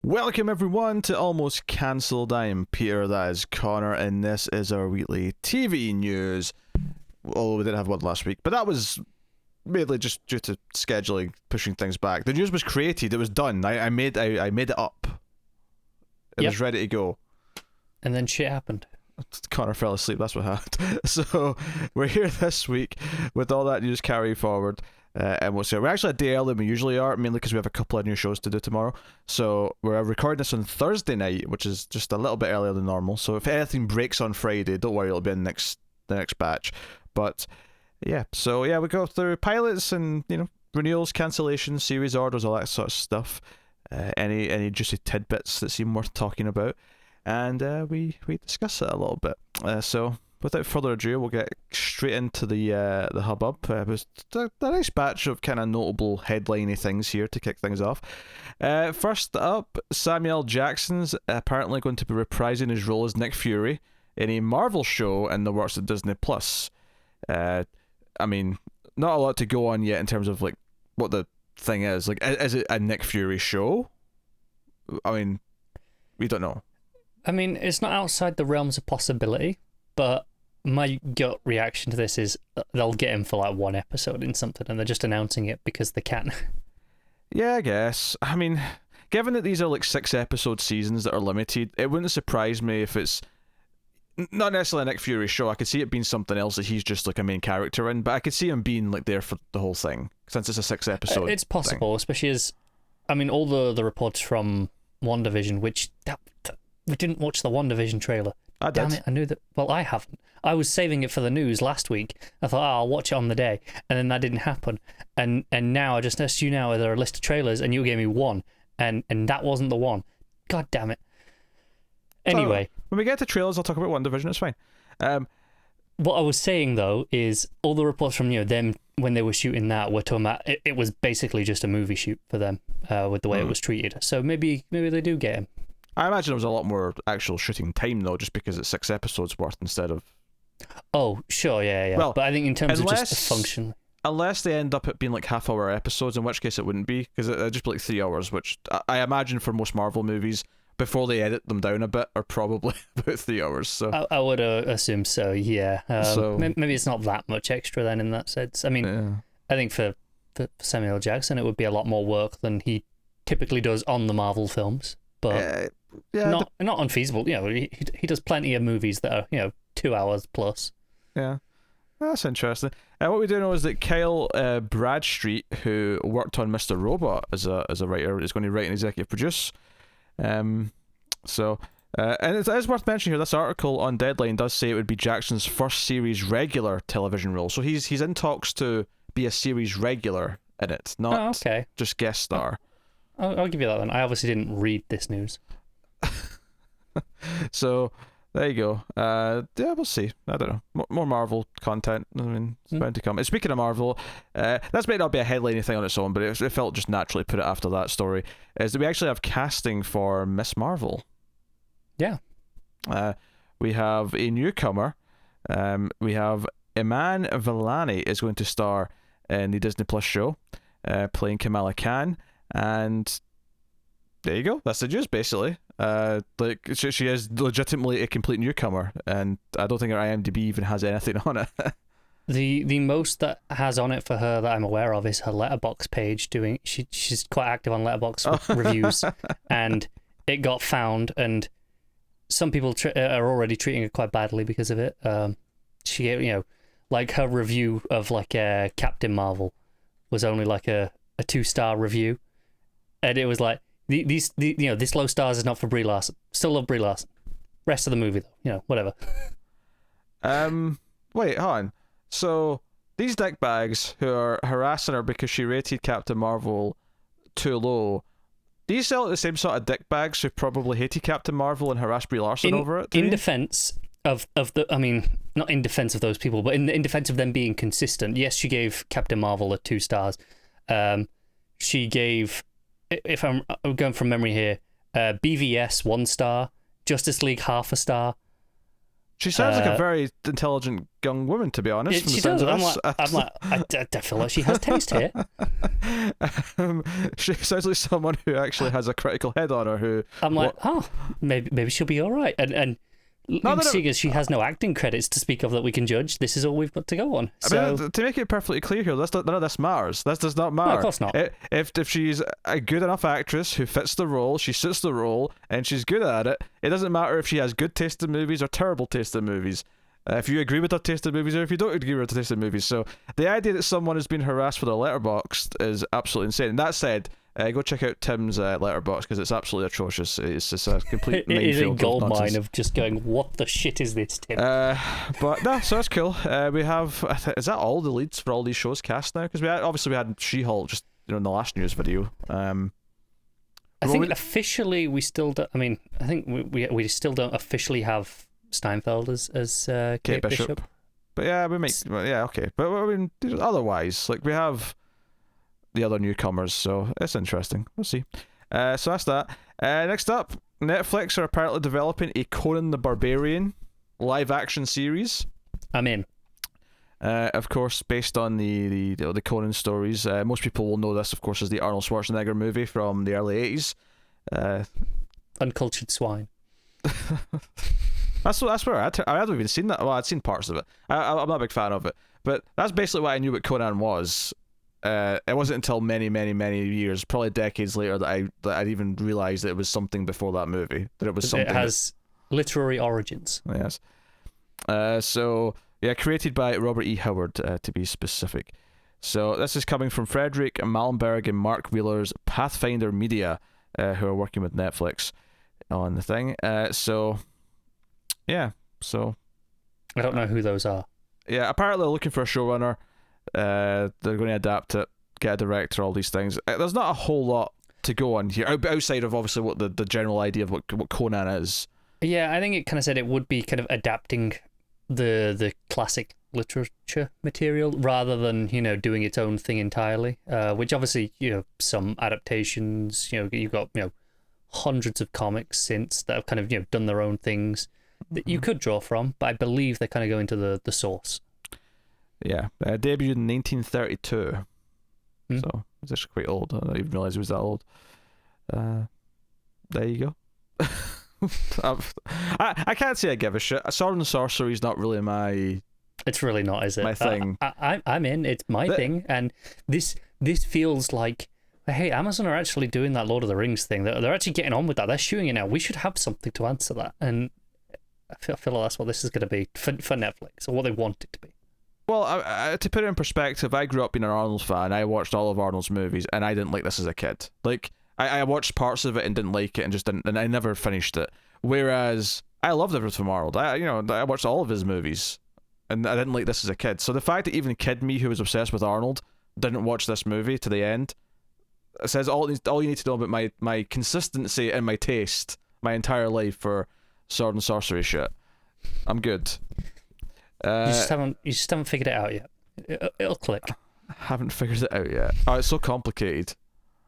Welcome everyone to Almost Cancelled. I am Peter, that is Connor, and this is our weekly TV news. Although we didn't have one last week, but that was mainly just due to scheduling, pushing things back. The news was created, it was done. I made it up. It was ready to go. And then shit happened. Connor fell asleep, that's what happened. So we're here this week with all that news carry forward. And we'll say we're actually a day earlier than we usually are, mainly because we have a couple of new shows to do tomorrow. So we're recording this on Thursday night, which is just a little bit earlier than normal. So if anything breaks on Friday, don't worry, it'll be in the next batch. But yeah, so yeah, we go through pilots and renewals, cancellations, series orders, all that sort of stuff. Any juicy tidbits that seem worth talking about, and we discuss it a little bit. So without further ado, we'll get straight into the hubbub. It was a nice batch of kind of notable headliney things here to kick things off. First up, Samuel Jackson's apparently going to be reprising his role as Nick Fury in a Marvel show in the works of Disney Plus. I mean, not a lot to go on yet in terms of like what the thing is. Like, is it a Nick Fury show? I mean, we don't know. I mean, it's not outside the realms of possibility, but my gut reaction to this is they'll get him for like one episode in something and they're just announcing it because they can. Yeah, I guess. I mean, given that these are like 6-episode seasons that are limited, it wouldn't surprise me if it's not necessarily a Nick Fury show. I could see it being something else that he's just like a main character in, but I could see him being like there for the whole thing since it's a 6-episode It's possible, especially as, I mean, all the reports from Wandavision, which we didn't watch the Wandavision trailer. Damn it, I knew that. Well, I haven't. I was saving it for the news last week. I thought, I'll watch it on the day. And then that didn't happen. And now I just asked you now, are there a list of trailers? And you gave me one. And that wasn't the one. God damn it. Anyway. So, when we get to trailers, I'll talk about WandaVision. It's fine. What I was saying, though, is all the reports from them when they were shooting that were talking about it was basically just a movie shoot for them with the way it was treated. So maybe they do get him. I imagine it was a lot more actual shooting time, though, just because it's 6 episodes worth instead of... Oh, sure, yeah. Well, but I think in terms of just the function... Unless they end up it being like half-hour episodes, in which case it wouldn't be, because it'd just be like 3 hours, which I imagine for most Marvel movies, before they edit them down a bit, are probably about 3 hours. So I would assume so, yeah. Maybe it's not that much extra then in that sense. I mean, yeah. I think for Samuel Jackson, it would be a lot more work than he typically does on the Marvel films, but... not unfeasible. He does plenty of movies that are 2 hours plus. Yeah, that's interesting. What we do know is that Kyle Bradstreet, who worked on Mr. Robot as a writer, is going to write and executive produce. And it is worth mentioning here, this article on Deadline does say it would be Jackson's first series regular television role. So he's in talks to be a series regular in it, not just guest star. I'll give you that then. I obviously didn't read this news. So there you go. Yeah, we'll see. I don't know. More Marvel content. I mean, it's bound to come. And speaking of Marvel, this might not be a headline thing on its own, but it felt just naturally put it after that story. Is that we actually have casting for Miss Marvel? Yeah. We have a newcomer. We have Iman Vellani is going to star in the Disney Plus show, playing Kamala Khan, and there you go. That's the news, basically. Like she is legitimately a complete newcomer, and I don't think her IMDb even has anything on it. The most that has on it for her that I'm aware of is her Letterboxd page. She's quite active on Letterboxd with reviews, and it got found, and some people are already treating it quite badly because of it. She, like her review of like Captain Marvel was only like a 2-star review, and it was like. This low stars is not for Brie Larson. Still love Brie Larson. Rest of the movie, though, whatever. Wait, hold on. So these dickbags who are harassing her because she rated Captain Marvel too low, these sound like the same sort of dickbags who probably hated Captain Marvel and harassed Brie Larson over it? In defense of the, I mean, not in defense of those people, but in defense of them being consistent. Yes, she gave Captain Marvel a 2 stars. She gave. If I'm going from memory here, BVS 1 star, Justice League 0.5 star, She sounds like a very intelligent young woman, to be honest. She does. I feel like she has taste here. She sounds like someone who actually has a critical head on her. Who I'm like, maybe she'll be all right. And seeing as she has no acting credits to speak of that we can judge, this is all we've got to go on. So, I mean, to make it perfectly clear here, none of this matters. This does not matter. No, of course not. If she's a good enough actress who fits the role, she suits the role, and she's good at it, it doesn't matter if she has good taste in movies or terrible taste in movies. If you agree with her taste in movies or if you don't agree with her taste in movies. So the idea that someone has been harassed for their letterboxd is absolutely insane. And that said, go check out Tim's letterbox because it's absolutely atrocious. It's just a complete it is a gold nonsense. mine of just going, what the shit is this, Tim? But no, so that's cool. We have is that all the leads for all these shows cast now? Because we had She-Hulk just in the last news video. I think officially we still don't. I mean, I think we still don't officially have Steinfeld as Kate Bishop. But yeah, okay. But I mean, otherwise, like we have the other newcomers, so it's interesting. We'll see. So that's that. Next up, Netflix are apparently developing a Conan the Barbarian live-action series. I'm in. Of course, based on the Conan stories. Most people will know this, of course, as the Arnold Schwarzenegger movie from the early 80s. Uncultured swine. That's where I hadn't even seen that. Well, I'd seen parts of it. I'm not a big fan of it, but that's basically why I knew what Conan was. It wasn't until many, many, many years, probably decades later, that I'd even realised that it was something before that movie. That it was something. It has literary origins. Yes. So yeah, created by Robert E. Howard, to be specific. So this is coming from Frederick Malmberg and Mark Wheeler's Pathfinder Media, who are working with Netflix on the thing. Yeah, so I don't know who those are. Yeah, apparently they're looking for a showrunner. They're going to adapt it, get a director, all these things. There's not a whole lot to go on here, outside of obviously what the general idea of what Conan is. Yeah, I think it kind of said it would be kind of adapting the classic literature material rather than, doing its own thing entirely, which obviously, some adaptations, you've got, hundreds of comics since that have kind of, done their own things that you could draw from, but I believe they kind of go into the source. Yeah, debuted in 1932, so it's actually quite old. I didn't even realise it was that old. There you go. I can't say I give a shit. Sword and sorcery is not really my... It's really not, is it? My thing. I'm in. It's my thing, and this feels like, hey, Amazon are actually doing that Lord of the Rings thing. They're actually getting on with that. They're shooting it now. We should have something to answer that, and I feel like that's what this is going to be for Netflix, or what they want it to be. Well, to put it in perspective, I grew up being an Arnold fan. I watched all of Arnold's movies, and I didn't like this as a kid. Like, I watched parts of it and didn't like it, and I never finished it. Whereas I loved everything from Arnold. I watched all of his movies, and I didn't like this as a kid. So the fact that even kid me, who was obsessed with Arnold, didn't watch this movie to the end, says all you need to know about my consistency and my taste my entire life for sword and sorcery shit. I'm good. You just haven't figured it out yet. It'll click. I haven't figured it out yet. Oh, it's so complicated.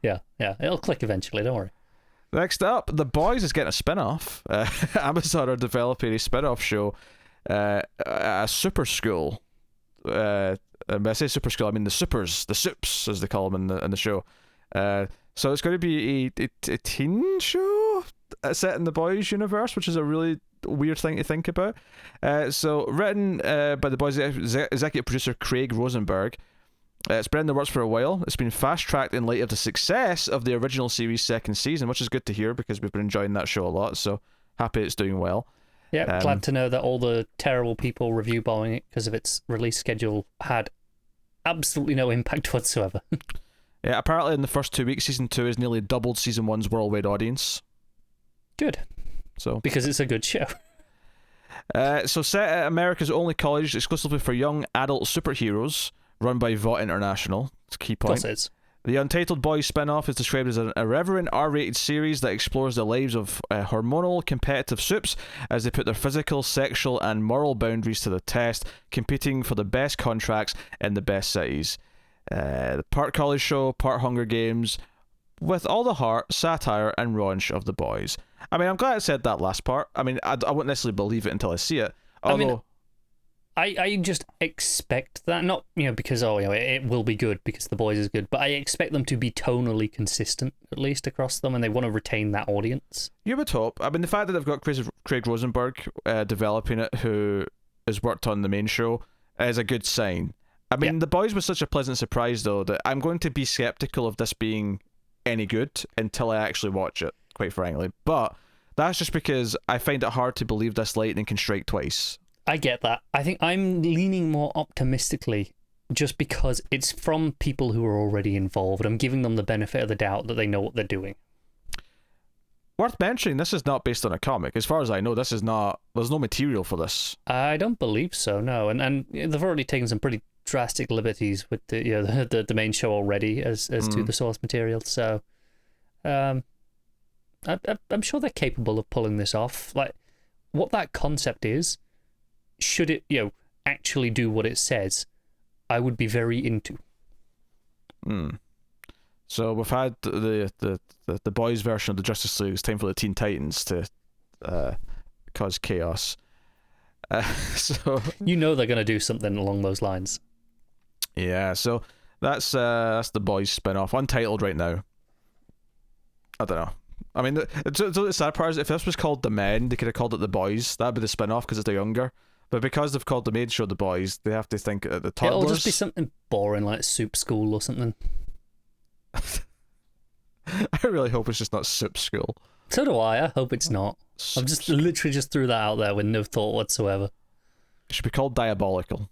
Yeah, it'll click eventually. Don't worry. Next up, The Boys is getting a spin-off. Amazon are developing a spin-off show, a super school. When I say super school, I mean the Supes, as they call them in the show. So it's going to be a teen show set in the Boys universe, which is a really weird thing to think about. So written by the Boys executive producer Craig Rosenberg. It's been in the works for a while. It's been fast-tracked in light of the success of the original series' second season, which is good to hear because we've been enjoying that show a lot, so happy it's doing well. Yeah, glad to know that all the terrible people review bombing it because of its release schedule had absolutely no impact whatsoever. Yeah, apparently in the first 2 weeks, Season 2 has nearly doubled Season 1's worldwide audience. Good. So because it's a good show. So set at America's only college exclusively for young adult superheroes, run by Vought International. It's a key point. Of course it is. The Untitled Boys spin-off is described as an irreverent R-rated series that explores the lives of hormonal competitive supes as they put their physical, sexual, and moral boundaries to the test, competing for the best contracts in the best cities. The part college show, part Hunger Games, with all the heart, satire, and raunch of The Boys. I mean, I'm glad I said that last part. I mean, I wouldn't necessarily believe it until I see it. Although, I just expect that, not because it will be good because The Boys is good, but I expect them to be tonally consistent at least across them, and they want to retain that audience. you would hope. I mean, the fact that they've got Craig Rosenberg developing it, who has worked on the main show, is a good sign. I mean, The Boys was such a pleasant surprise, though, that I'm going to be skeptical of this being any good until I actually watch it, quite frankly. But that's just because I find it hard to believe this lightning can strike twice. I get that. I think I'm leaning more optimistically just because it's from people who are already involved. I'm giving them the benefit of the doubt that they know what they're doing. Worth mentioning, this is not based on a comic. As far as I know, there's no material for this. I don't believe so, no. And they've already taken some pretty drastic liberties with the main show already as to the source material. So I'm sure they're capable of pulling this off. Like, what that concept is, should it actually do what it says, I would be very into. So we've had the boys version of the Justice League. It's time for the Teen Titans to cause chaos. So they're going to do something along those lines. Yeah, so that's the boys spin-off. Untitled right now. I don't know. I mean, the sad part is if this was called The Men, they could have called it The Boys. That'd be the spin-off because they're younger. But because they've called the main show The Boys, they have to think of the toddlers. It'll just be something boring like Soup School or something. I really hope it's just not Soup School. So do I. I hope it's not. I've just literally just threw that out there with no thought whatsoever. It should be called Diabolical.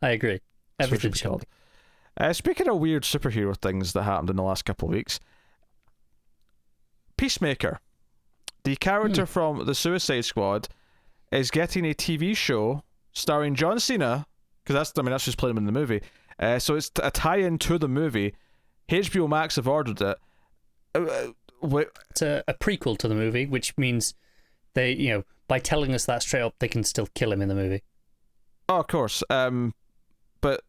I agree. Everything should be. Speaking of weird superhero things that happened in the last couple of weeks, Peacemaker, the character from the Suicide Squad, is getting a TV show starring John Cena, because that's just playing him in the movie. So it's a tie-in to the movie. HBO Max have ordered it. It's a prequel to the movie, which means they, by telling us that straight up, they can still kill him in the movie. Oh, of course. But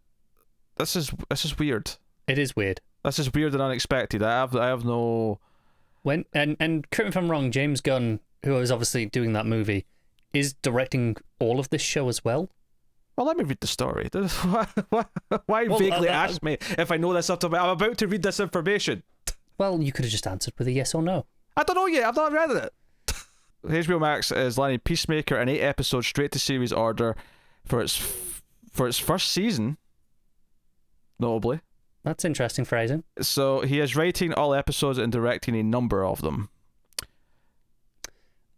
this is weird. It is weird. This is weird and unexpected. I have no. And correct me if I'm wrong, James Gunn, who was obviously doing that movie, is directing all of this show as well. Well, let me read the story. Why vaguely ask me if I know this up to me? I'm about to read this information. Well, you could have just answered with a yes or no. I don't know yet. I've not read it. HBO Max is landing Peacemaker an 8-episode straight-to-series order for its first season, notably. That's interesting phrasing. So he is writing all episodes and directing a number of them.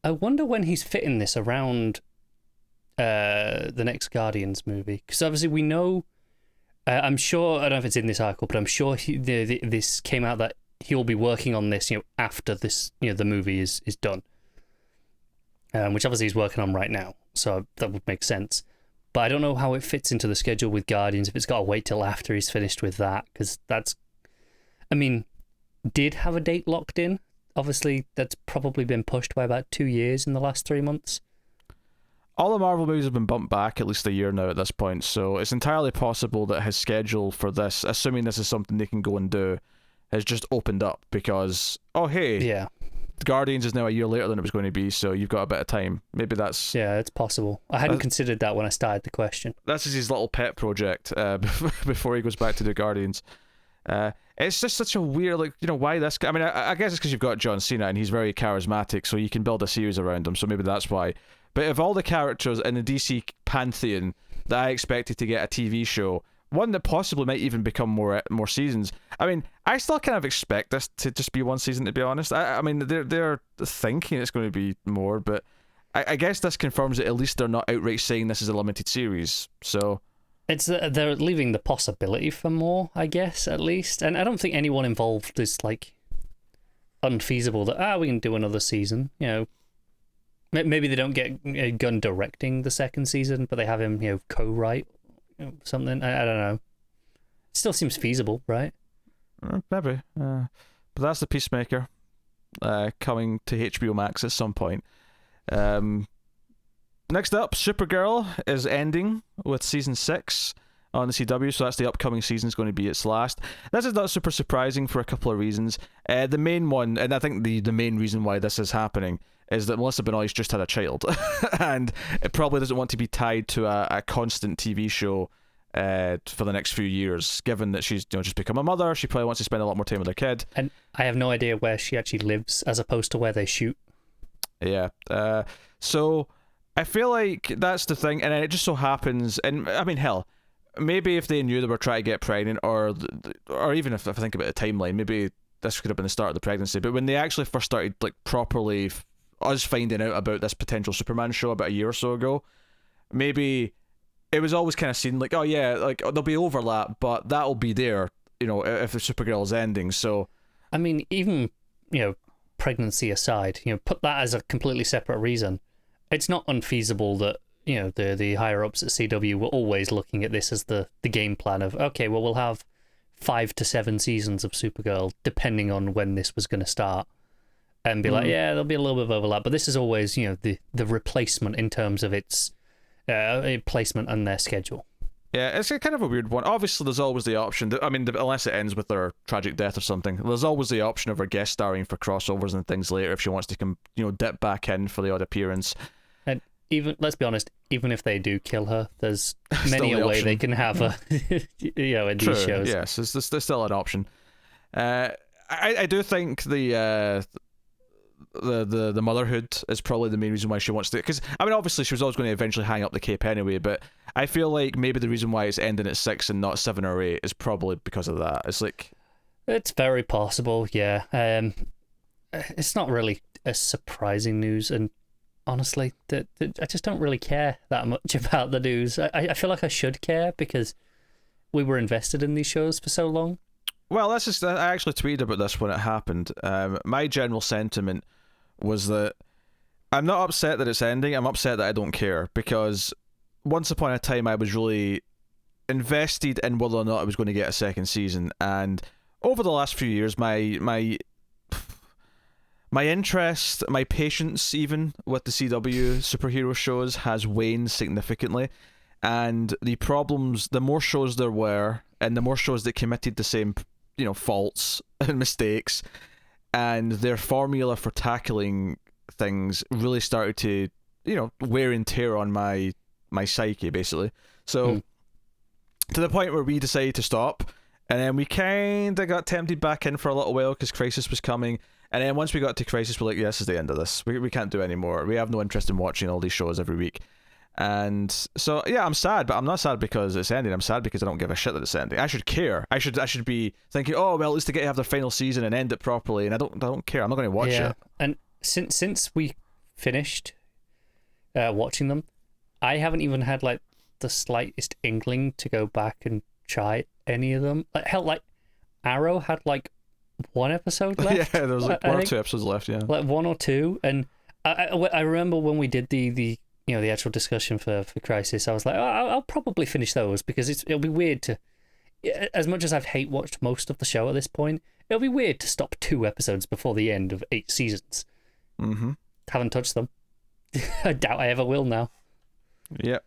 I wonder when he's fitting this around the next Guardians movie, because obviously we know. I'm sure, I don't know if it's in this article, but I'm sure this came out that he'll be working on this, after this, the movie is done. Which obviously he's working on right now, so that would make sense. But I don't know how it fits into the schedule with Guardians, if it's got to wait till after he's finished with that, because did have a date locked in. Obviously, that's probably been pushed by about 2 years in the last 3 months. All the Marvel movies have been bumped back at least a year now at this point, so it's entirely possible that his schedule for this, assuming this is something they can go and do, has just opened up because, yeah, Guardians is now a year later than it was going to be, so you've got a bit of time. Maybe that's... Yeah, it's possible. I hadn't considered that when I started the question. This is his little pet project before he goes back to do Guardians. It's just such a weird, why this... I mean, I guess it's because you've got John Cena and he's very charismatic, so you can build a series around him, so maybe that's why. But of all the characters in the DC pantheon that I expected to get a TV show, one that possibly might even become more seasons. I mean, I still kind of expect this to just be one season, to be honest. I mean, they're thinking it's going to be more, but I guess this confirms that at least they're not outright saying this is a limited series. So it's they're leaving the possibility for more, I guess, at least. And I don't think anyone involved is unfeasible that we can do another season. Maybe they don't get Gunn directing the second season, but they have him co-write something. I don't know. It still seems feasible, right? Maybe. But that's the Peacemaker coming to HBO Max at some point. Next up, Supergirl is ending with season 6 on the CW, so that's the upcoming season is going to be its last. This is not super surprising for a couple of reasons. The main one, and I think the main reason why this is happening, is that Melissa Benoist's just had a child, and it probably doesn't want to be tied to a constant TV show for the next few years. Given that she's just become a mother, she probably wants to spend a lot more time with her kid. And I have no idea where she actually lives, as opposed to where they shoot. Yeah. So I feel like that's the thing, and it just so happens, and I mean, hell, maybe if they knew they were trying to get pregnant, or even if I think about the timeline, maybe this could have been the start of the pregnancy. But when they actually first started, like, properly us finding out about this potential Superman show about a year or so ago, maybe it was always kind of seen like, oh yeah, like there'll be overlap, but that'll be there, if the Supergirl is ending. So I mean, even pregnancy aside, put that as a completely separate reason. It's not unfeasible that the higher ups at CW were always looking at this as the game plan of, okay, well, we'll have 5 to 7 seasons of Supergirl depending on when this was going to start, and be like, yeah, there'll be a little bit of overlap, but this is always the replacement in terms of its placement on their schedule. Yeah, it's kind of a weird one. Obviously, there's always the option. I mean, unless it ends with their tragic death or something, there's always the option of her guest starring for crossovers and things later if she wants to come, dip back in for the odd appearance. And even, let's be honest, even if they do kill her, there's many a way they can have her, in True, these shows. Yes, there's still an option. I do think the motherhood is probably the main reason why she wants to, because I mean, obviously she was always going to eventually hang up the cape anyway, but I feel like maybe the reason why it's ending at 6 and not 7 or 8 is probably because of that. It's like, it's very possible, yeah. It's not really a surprising news, and honestly, I just don't really care that much about the news. I feel like I should care because we were invested in these shows for so long. Well, that's just, I actually tweeted about this when it happened. My general sentiment was that I'm not upset that it's ending, I'm upset that I don't care, because once upon a time I was really invested in whether or not I was going to get a second season, and over the last few years my interest, my patience even with the CW superhero shows has waned significantly, and the problems, the more shows there were and the more shows that committed the same faults and mistakes, and their formula for tackling things really started to wear and tear on my psyche, basically. So to the point where we decided to stop, and then we kind of got tempted back in for a little while because Crisis was coming, and then once we got to Crisis we're like, yeah, this is the end of this, we can't do any more, we have no interest in watching all these shows every week. And so yeah, I'm sad, but I'm not sad because it's ending. I'm sad because I don't give a shit that it's ending. I should care. I should be thinking, oh well, at least they get to have their final season and end it properly. And I don't care. I'm not going to watch it. And since we finished watching them, I haven't even had like the slightest inkling to go back and try any of them. Like hell, like Arrow had like 1 episode left. Yeah, there was like 1 or 2 episodes left. Yeah, like 1 or 2. And I remember when we did the actual discussion for Crisis, I was like, I'll probably finish those because it'll be weird to, as much as I've hate watched most of the show at this point, it'll be weird to stop 2 episodes before the end of 8 seasons. Mm-hmm. Haven't touched them. I doubt I ever will now. Yep.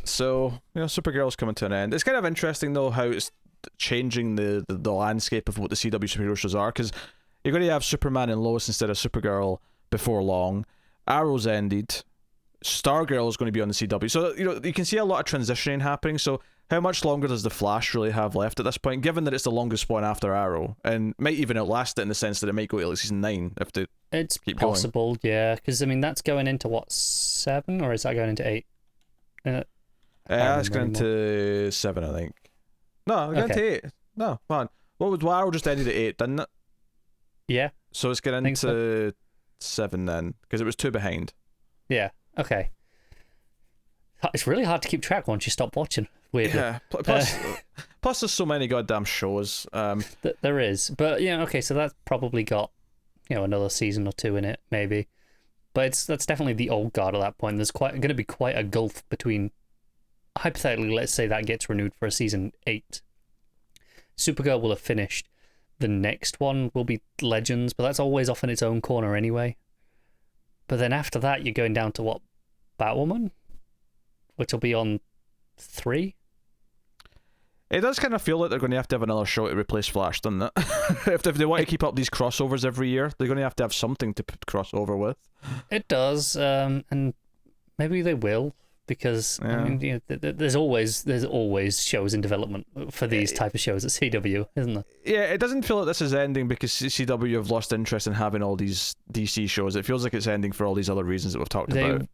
So Supergirl's coming to an end. It's kind of interesting though how it's changing the landscape of what the CW superhero shows are, because you're going to have Superman and Lois instead of Supergirl before long. Arrow's ended. Stargirl is going to be on the CW. So, you can see a lot of transitioning happening. So, how much longer does The Flash really have left at this point, given that it's the longest one after Arrow, and might even outlast it in the sense that it might go to like season 9 if they keep going. It's possible, yeah, because, I mean, that's going into, what, 7, or is that going into 8? It's going into 7, I think. No, it's going into 8. No, come on. Arrow just ended at 8, didn't it? Yeah. So it's getting into 7 then, because it was 2 behind. Yeah, okay. It's really hard to keep track once you stop watching, weirdly. Yeah, plus there's so many goddamn shows. There is, but okay, so that's probably got another season or 2 in it, maybe. But that's definitely the old guard at that point. There's going to be quite a gulf between, hypothetically, let's say that gets renewed for a season 8. Supergirl will have finished. The next one will be Legends, but that's always off in its own corner anyway. But then after that, you're going down to what? Batwoman? Which will be on 3? It does kind of feel like they're going to have another show to replace Flash, doesn't it? If they want to keep up these crossovers every year, they're going to have something to cross over with. It does, and maybe they will, because I mean, there's always shows in development for these type of shows at CW, isn't there? Yeah, it doesn't feel like this is ending because CW have lost interest in having all these DC shows. It feels like it's ending for all these other reasons that we've talked about.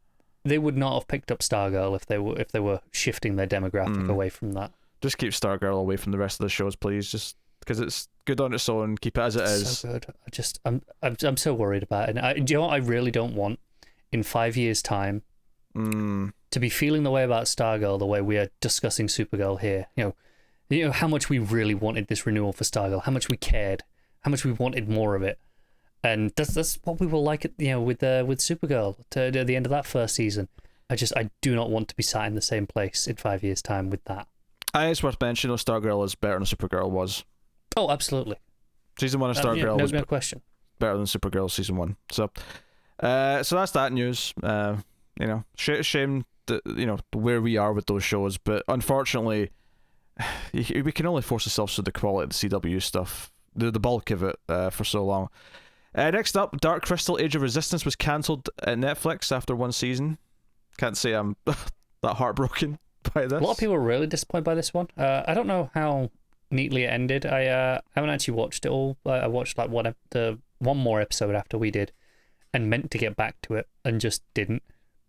They would not have picked up Stargirl if they were shifting their demographic away from that. Just keep Stargirl away from the rest of the shows, please. Just because it's good on its own. Keep it as it is. So good. I'm so worried about it. Do you know what I really don't want in 5 years' time to be feeling the way about Stargirl the way we are discussing Supergirl here. You know how much we really wanted this renewal for Stargirl, how much we cared, how much we wanted more of it, and that's what we were like with Supergirl at the end of that first season. I do not want to be sat in the same place in 5 years' time with that. I think it's worth mentioning Stargirl is better than Supergirl was. Oh, absolutely. Season 1 of Stargirl was no question. Better than Supergirl Season 1. So that's that news. Shame that, where we are with those shows, but unfortunately, we can only force ourselves to the quality of the CW stuff, the bulk of it, for so long. Next up, Dark Crystal Age of Resistance was cancelled at Netflix after one season. Can't say I'm that heartbroken by this. A lot of people were really disappointed by this one. I don't know how neatly it ended. I haven't actually watched it all. I watched like one more episode after we did, and meant to get back to it and just didn't.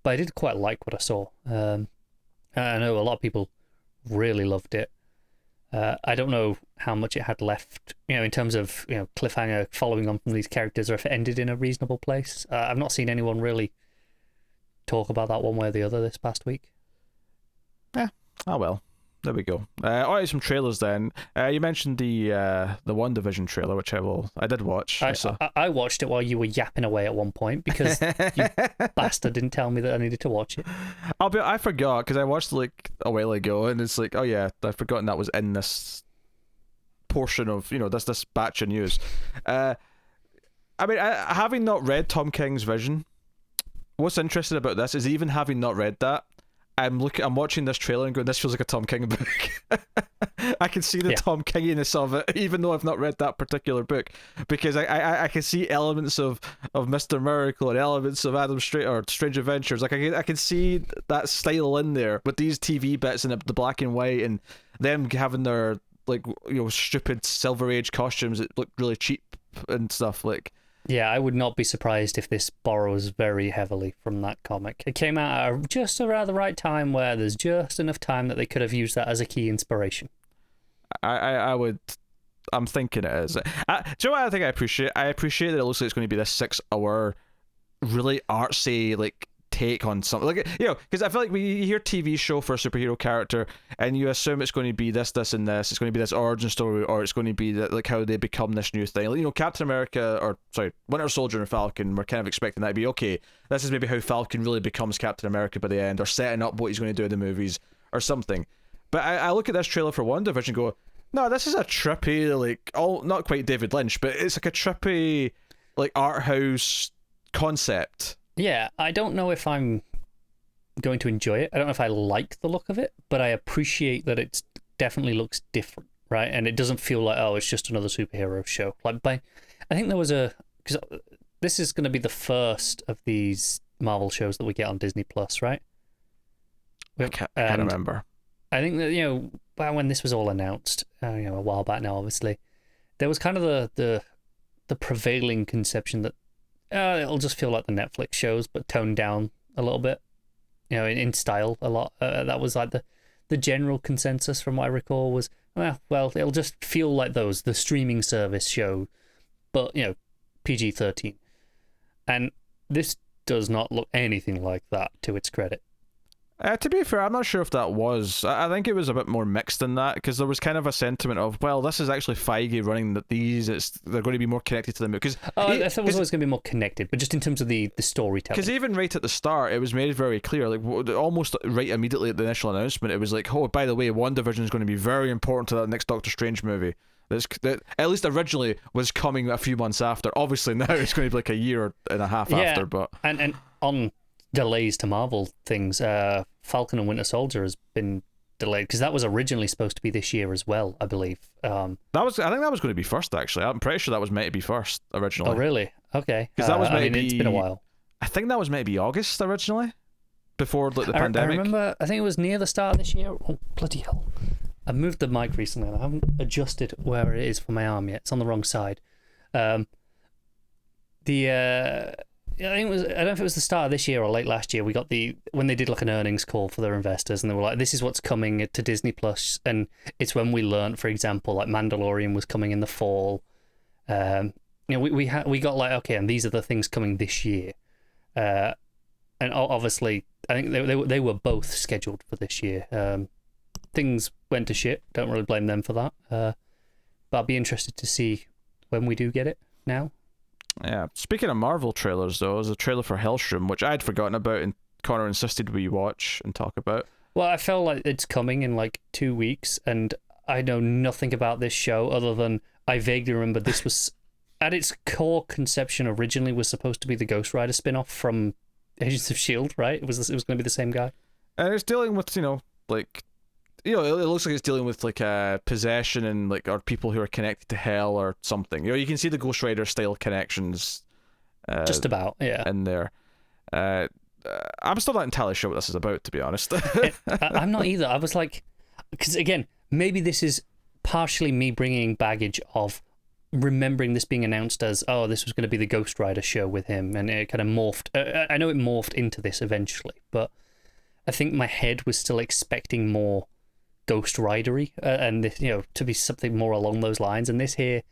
But I did quite like what I saw. I know a lot of people really loved it. I don't know how much it had left, in terms of cliffhanger following on from these characters, or if it ended in a reasonable place. I've not seen anyone really talk about that one way or the other this past week. Yeah. Oh well. There we go. All right, some trailers then. You mentioned the Wandavision trailer, which I did watch. I watched it while you were yapping away at one point because you bastard didn't tell me that I needed to watch it. I forgot because I watched it like a while ago, and it's like, oh yeah, I've forgotten that was in this portion of this batch of news. I mean, having not read Tom King's Vision, what's interesting about this is even having not read that, I'm watching this trailer and going, this feels like a Tom King book. I can see the Tom Kinginess of it, even though I've not read that particular book, because I can see elements of Mr. Miracle and elements of Strange Adventures. Like I can see that style in there with these TV bits and the black and white, and them having their stupid Silver Age costumes that look really cheap and stuff like. Yeah, I would not be surprised if this borrows very heavily from that comic. It came out at just around the right time where there's just enough time that they could have used that as a key inspiration. I'm thinking it is. Do you know what I think I appreciate? I appreciate that it looks like it's going to be this 6 hour, really artsy, like, take on something, like, because I feel like you hear TV show for a superhero character and you assume it's going to be this and this, it's going to be this origin story, or it's going to be like how they become this new thing. Like, Captain America, or sorry, Winter Soldier and Falcon, we're kind of expecting that to be, okay, this is maybe how Falcon really becomes Captain America by the end, or setting up what he's going to do in the movies or something. But I look at this trailer for WandaVision and go, no, this is a trippy, like, not quite David Lynch, but it's like a trippy, like, art house concept. Yeah, I don't know if I'm going to enjoy it. I don't know if I like the look of it, but I appreciate that it definitely looks different, right? And it doesn't feel like, it's just another superhero show. I think there was because this is going to be the first of these Marvel shows that we get on Disney Plus, right? I can't remember. I think that, when this was all announced, a while back now, obviously, there was kind of the prevailing conception that it'll just feel like the Netflix shows, but toned down a little bit, in style a lot. That was like the general consensus from what I recall was, well, it'll just feel like the streaming service show, but, PG-13. And this does not look anything like that, to its credit. To be fair, I'm not sure if that was. I think it was a bit more mixed than that, because there was kind of a sentiment of, well, this is actually Feige running they're going to be more connected to the movie. I thought it was always going to be more connected, but just in terms of the storytelling. Because even right at the start, it was made very clear, like almost right immediately at the initial announcement, it was like, oh, by the way, WandaVision is going to be very important to that next Doctor Strange movie. That at least originally was coming a few months after. Obviously now it's going to be like a year and a half after. But and on delays to Marvel things, Falcon and Winter Soldier has been delayed because that was originally supposed to be this year as well, I believe. I think that was going to be first, actually. I'm pretty sure that was meant to be first originally. Oh, really? Okay. Because that was maybe... it's been a while. I think that was maybe August originally, before like the pandemic. I remember, I think it was near the start of this year. Oh, bloody hell. I moved the mic recently and I haven't adjusted where it is for my arm yet. It's on the wrong side. I think it was, I don't know if it was the start of this year or late last year, we got when they did like an earnings call for their investors and they were like, this is what's coming to Disney Plus, and it's when we learned, for example, like Mandalorian was coming in the fall. We got like, okay, and these are the things coming this year. And obviously I think they were both scheduled for this year. Things went to shit, don't really blame them for that. But I'll be interested to see when we do get it now. Yeah. Speaking of Marvel trailers, though, there's a trailer for Hellstrom, which I'd forgotten about, and Connor insisted we watch and talk about. Well, I felt like it's coming in like 2 weeks, and I know nothing about this show other than I vaguely remember this was, at its core conception, originally was supposed to be the Ghost Rider spin-off from Agents of S.H.I.E.L.D., right? It was going to be the same guy. And it's dealing with, it looks like it's dealing with like possession and like or people who are connected to hell or something. You can see the Ghost Rider style connections. Just about, yeah. In there. I'm still not entirely sure what this is about, to be honest. I'm not either. I was like, because again, maybe this is partially me bringing baggage of remembering this being announced as, oh, this was going to be the Ghost Rider show with him, and it kind of morphed. I know it morphed into this eventually, but I think my head was still expecting more Ghost Ridery, and to be something more along those lines. And this here,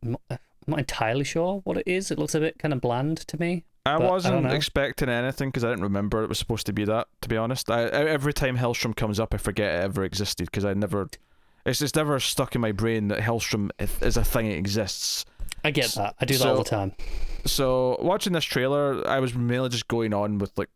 I'm not entirely sure what it is. It looks a bit kind of bland to me. I wasn't expecting anything because I didn't remember it was supposed to be that, to be honest. Every time Hellstrom comes up, I forget it ever existed because it's just never stuck in my brain that Hellstrom is a thing, it exists. I get that. I do that all the time. So watching this trailer, I was mainly just going on with like,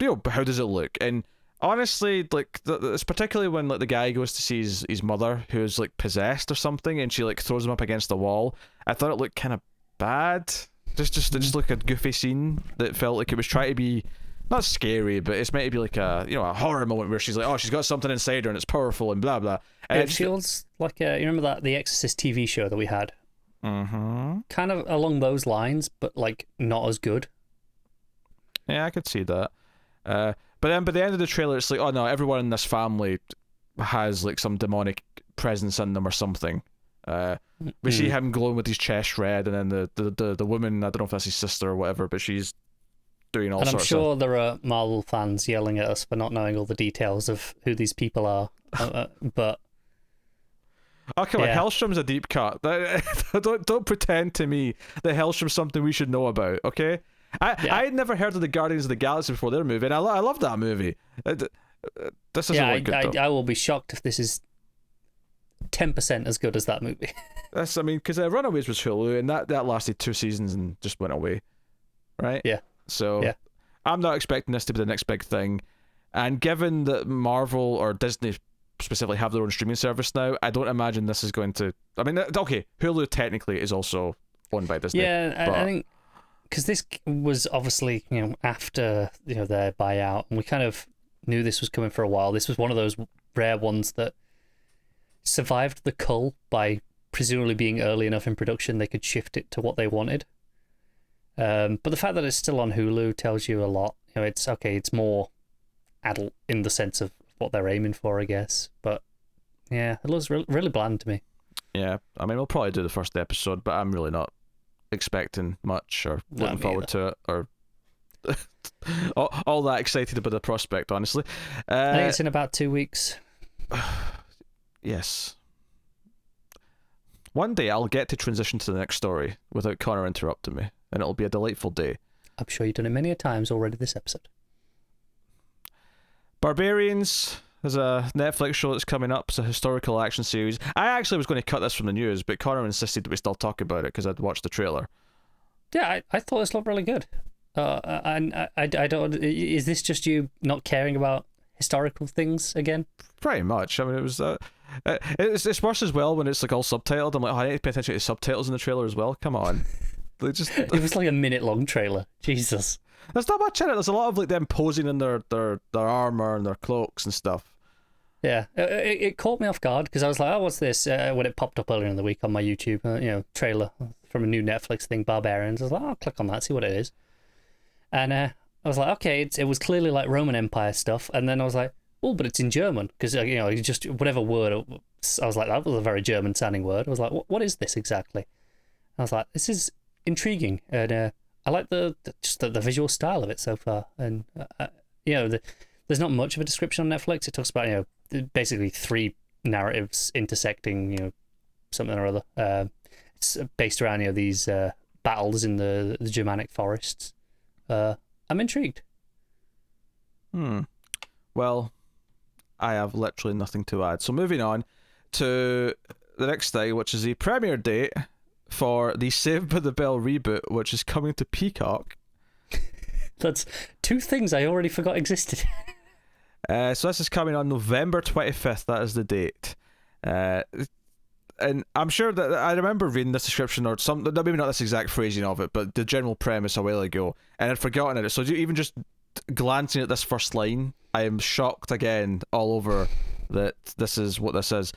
how does it look? And honestly, like it's particularly when like the guy goes to see his mother who's like possessed or something, and she like throws him up against the wall. I thought it looked kind of bad. Just like a goofy scene that felt like it was trying to be not scary, but it's meant to be like a horror moment where she's like, oh, she's got something inside her and it's powerful and blah blah. And it feels like you remember that the Exorcist TV show that we had. Mm-hmm. Kind of along those lines, but like not as good. Yeah, I could see that. But then by the end of the trailer, it's like, oh no, everyone in this family has like some demonic presence in them or something. We see him glowing with his chest red, and then the woman, I don't know if that's his sister or whatever, but she's doing all sorts of... And I'm sure there are Marvel fans yelling at us for not knowing all the details of who these people are, but... Oh, come on, Hellstrom's a deep cut. Don't pretend to me that Hellstrom's something we should know about, okay? I had never heard of the Guardians of the Galaxy before their movie, and I love that movie. This doesn't look good, though. I will be shocked if this is 10% as good as that movie. Because Runaways was Hulu, and that lasted 2 seasons and just went away, right? Yeah. So I'm not expecting this to be the next big thing, and given that Marvel or Disney specifically have their own streaming service now, I don't imagine this is going to... okay, Hulu technically is also owned by Disney. Yeah, I think... Because this was obviously, after, their buyout, and we kind of knew this was coming for a while. This was one of those rare ones that survived the cull by presumably being early enough in production they could shift it to what they wanted. But the fact that it's still on Hulu tells you a lot. It's okay, it's more adult in the sense of what they're aiming for, I guess. But yeah, it looks really bland to me. Yeah, we'll probably do the first episode, but I'm really not expecting much or looking forward to it or all that excited about the prospect, honestly. I think it's in about 2 weeks. Yes. One day I'll get to transition to the next story without Connor interrupting me, and it'll be a delightful day. I'm sure you've done it many a times already this episode. Barbarians is a Netflix show that's coming up. It's a historical action series. I actually was going to cut this from the news, but Connor insisted that we still talk about it because I'd watched the trailer. Yeah, I thought this looked really good. And I don't... Is this just you not caring about historical things again? Pretty much. It was... it's worse as well when it's like all subtitled. I'm like, oh, I need to pay attention to subtitles in the trailer as well. Come on. It was like a minute-long trailer. Jesus. There's not much in it. There's a lot of like them posing in their armor and their cloaks and stuff. Yeah, it caught me off guard because I was like, "Oh, what's this?" When it popped up earlier in the week on my YouTube, trailer from a new Netflix thing, Barbarians. I was like, "Oh, I'll click on that, see what it is." And I was like, "Okay, it was clearly like Roman Empire stuff." And then I was like, "Oh, but it's in German because just whatever word." I was like, "That was a very German-sounding word." I was like, "What is this exactly?" I was like, "This is intriguing," and I like the visual style of it so far. And there's not much of a description on Netflix. It talks about basically three narratives intersecting, something or other. It's based around these battles in the Germanic forests. I'm intrigued. Well, I have literally nothing to add. So moving on to the next thing, which is the premiere date for the Saved by the Bell reboot, which is coming to Peacock. That's two things I already forgot existed. So this is coming on November 25th. That is the date. And I'm sure that I remember reading this description or something, maybe not this exact phrasing of it, but the general premise a while ago, and I'd forgotten it. So even just glancing at this first line, I am shocked again all over that this is what this is.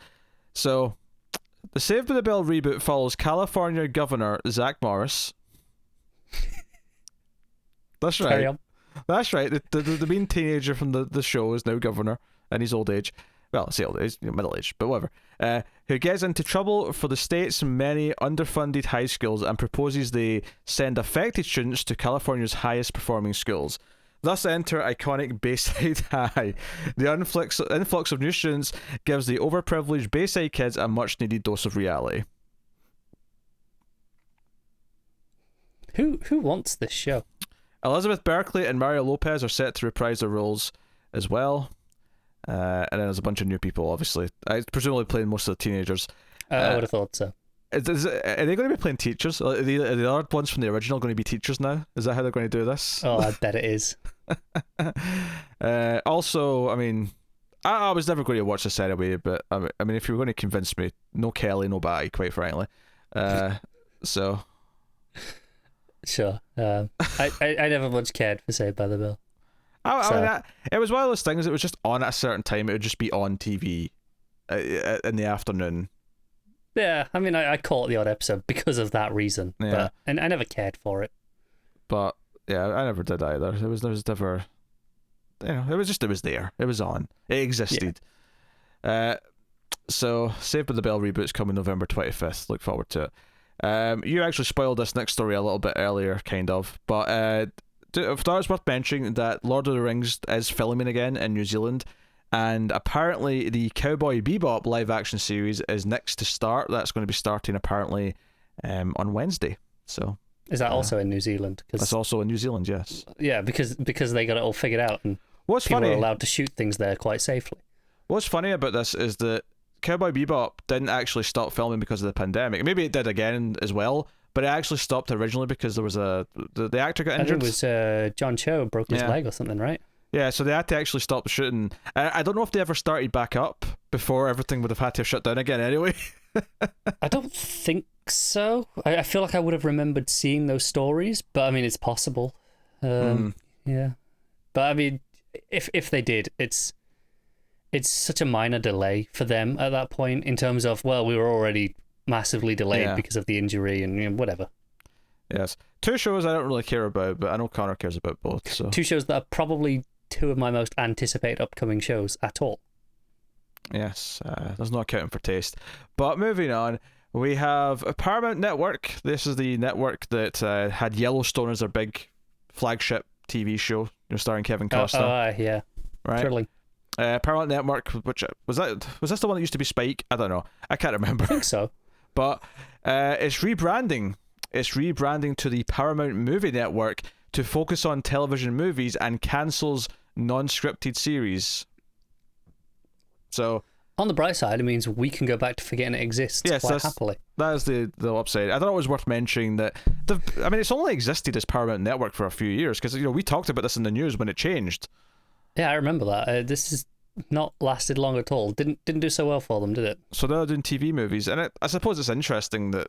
So, the Saved by the Bell reboot follows California Governor Zach Morris. That's right. Carry on. That's right. The main teenager from the show is now governor in his old age. Well, I say old age, middle age, but whatever. Who gets into trouble for the state's many underfunded high schools and proposes they send affected students to California's highest performing schools. Thus enter iconic Bayside High. The influx of new students gives the overprivileged Bayside kids a much needed dose of reality. Who wants this show? Elizabeth Berkley and Mario Lopez are set to reprise their roles as well. And then there's a bunch of new people, obviously. Presumably playing most of the teenagers. I would have thought so. Are they going to be playing teachers? Are the other ones from the original going to be teachers now? Is that how they're going to do this? Oh, I bet it is. Also, I mean, I was never going to watch this anyway, but I mean, if you were going to convince me, no Kelly, no Batty, quite frankly. So... Sure. I never much cared for Saved by the Bell. I mean, it was one of those things. It was just on at a certain time. It would just be on TV in the afternoon. Yeah, I mean, I caught the odd episode because of that reason. Yeah. And I never cared for it. But yeah, I never did either. There was never, it was there. It was on. It existed. Yeah. So Saved by the Bell reboot's coming November 25th. Look forward to it. You actually spoiled this next story a little bit earlier, kind of, but I thought it's worth mentioning that Lord of the Rings is filming again in New Zealand, and apparently the Cowboy Bebop live action series is next to start. That's going to be starting apparently on Wednesday. So is that also in New Zealand? That's also in New Zealand, yes. Yeah, because they got it all figured out, and people are allowed to shoot things there quite safely. What's funny about this is that Cowboy Bebop didn't actually stop filming because of the pandemic. Maybe it did again as well, but it actually stopped originally because there was the actor got injured. I think it was John Cho broke his leg or something, right? Yeah, so they had to actually stop shooting. I don't know if they ever started back up before everything would have had to shut down again anyway. I don't think so. I feel like I would have remembered seeing those stories, but I mean, it's possible. Yeah. But I mean, if they did, it's such a minor delay for them at that point in terms of, well, we were already massively delayed because of the injury and whatever. Yes. Two shows I don't really care about, but I know Connor cares about both. So two shows that are probably two of my most anticipated upcoming shows at all. Yes, there's no accounting for taste. But moving on, we have a Paramount Network. This is the network that had Yellowstone as their big flagship TV show, starring Kevin Costner. Yeah. Right. Thrilling. Paramount Network, which was this the one that used to be Spike? I don't know. I can't remember. I think so. But it's rebranding. It's rebranding to the Paramount Movie Network to focus on television movies and cancels non-scripted series. So on the bright side, it means we can go back to forgetting it exists quite happily. That is the upside. I thought it was worth mentioning that it's only existed as Paramount Network for a few years because we talked about this in the news when it changed. Yeah, I remember that. This has not lasted long at all. Didn't do so well for them, did it? So they're doing TV movies, and I suppose it's interesting that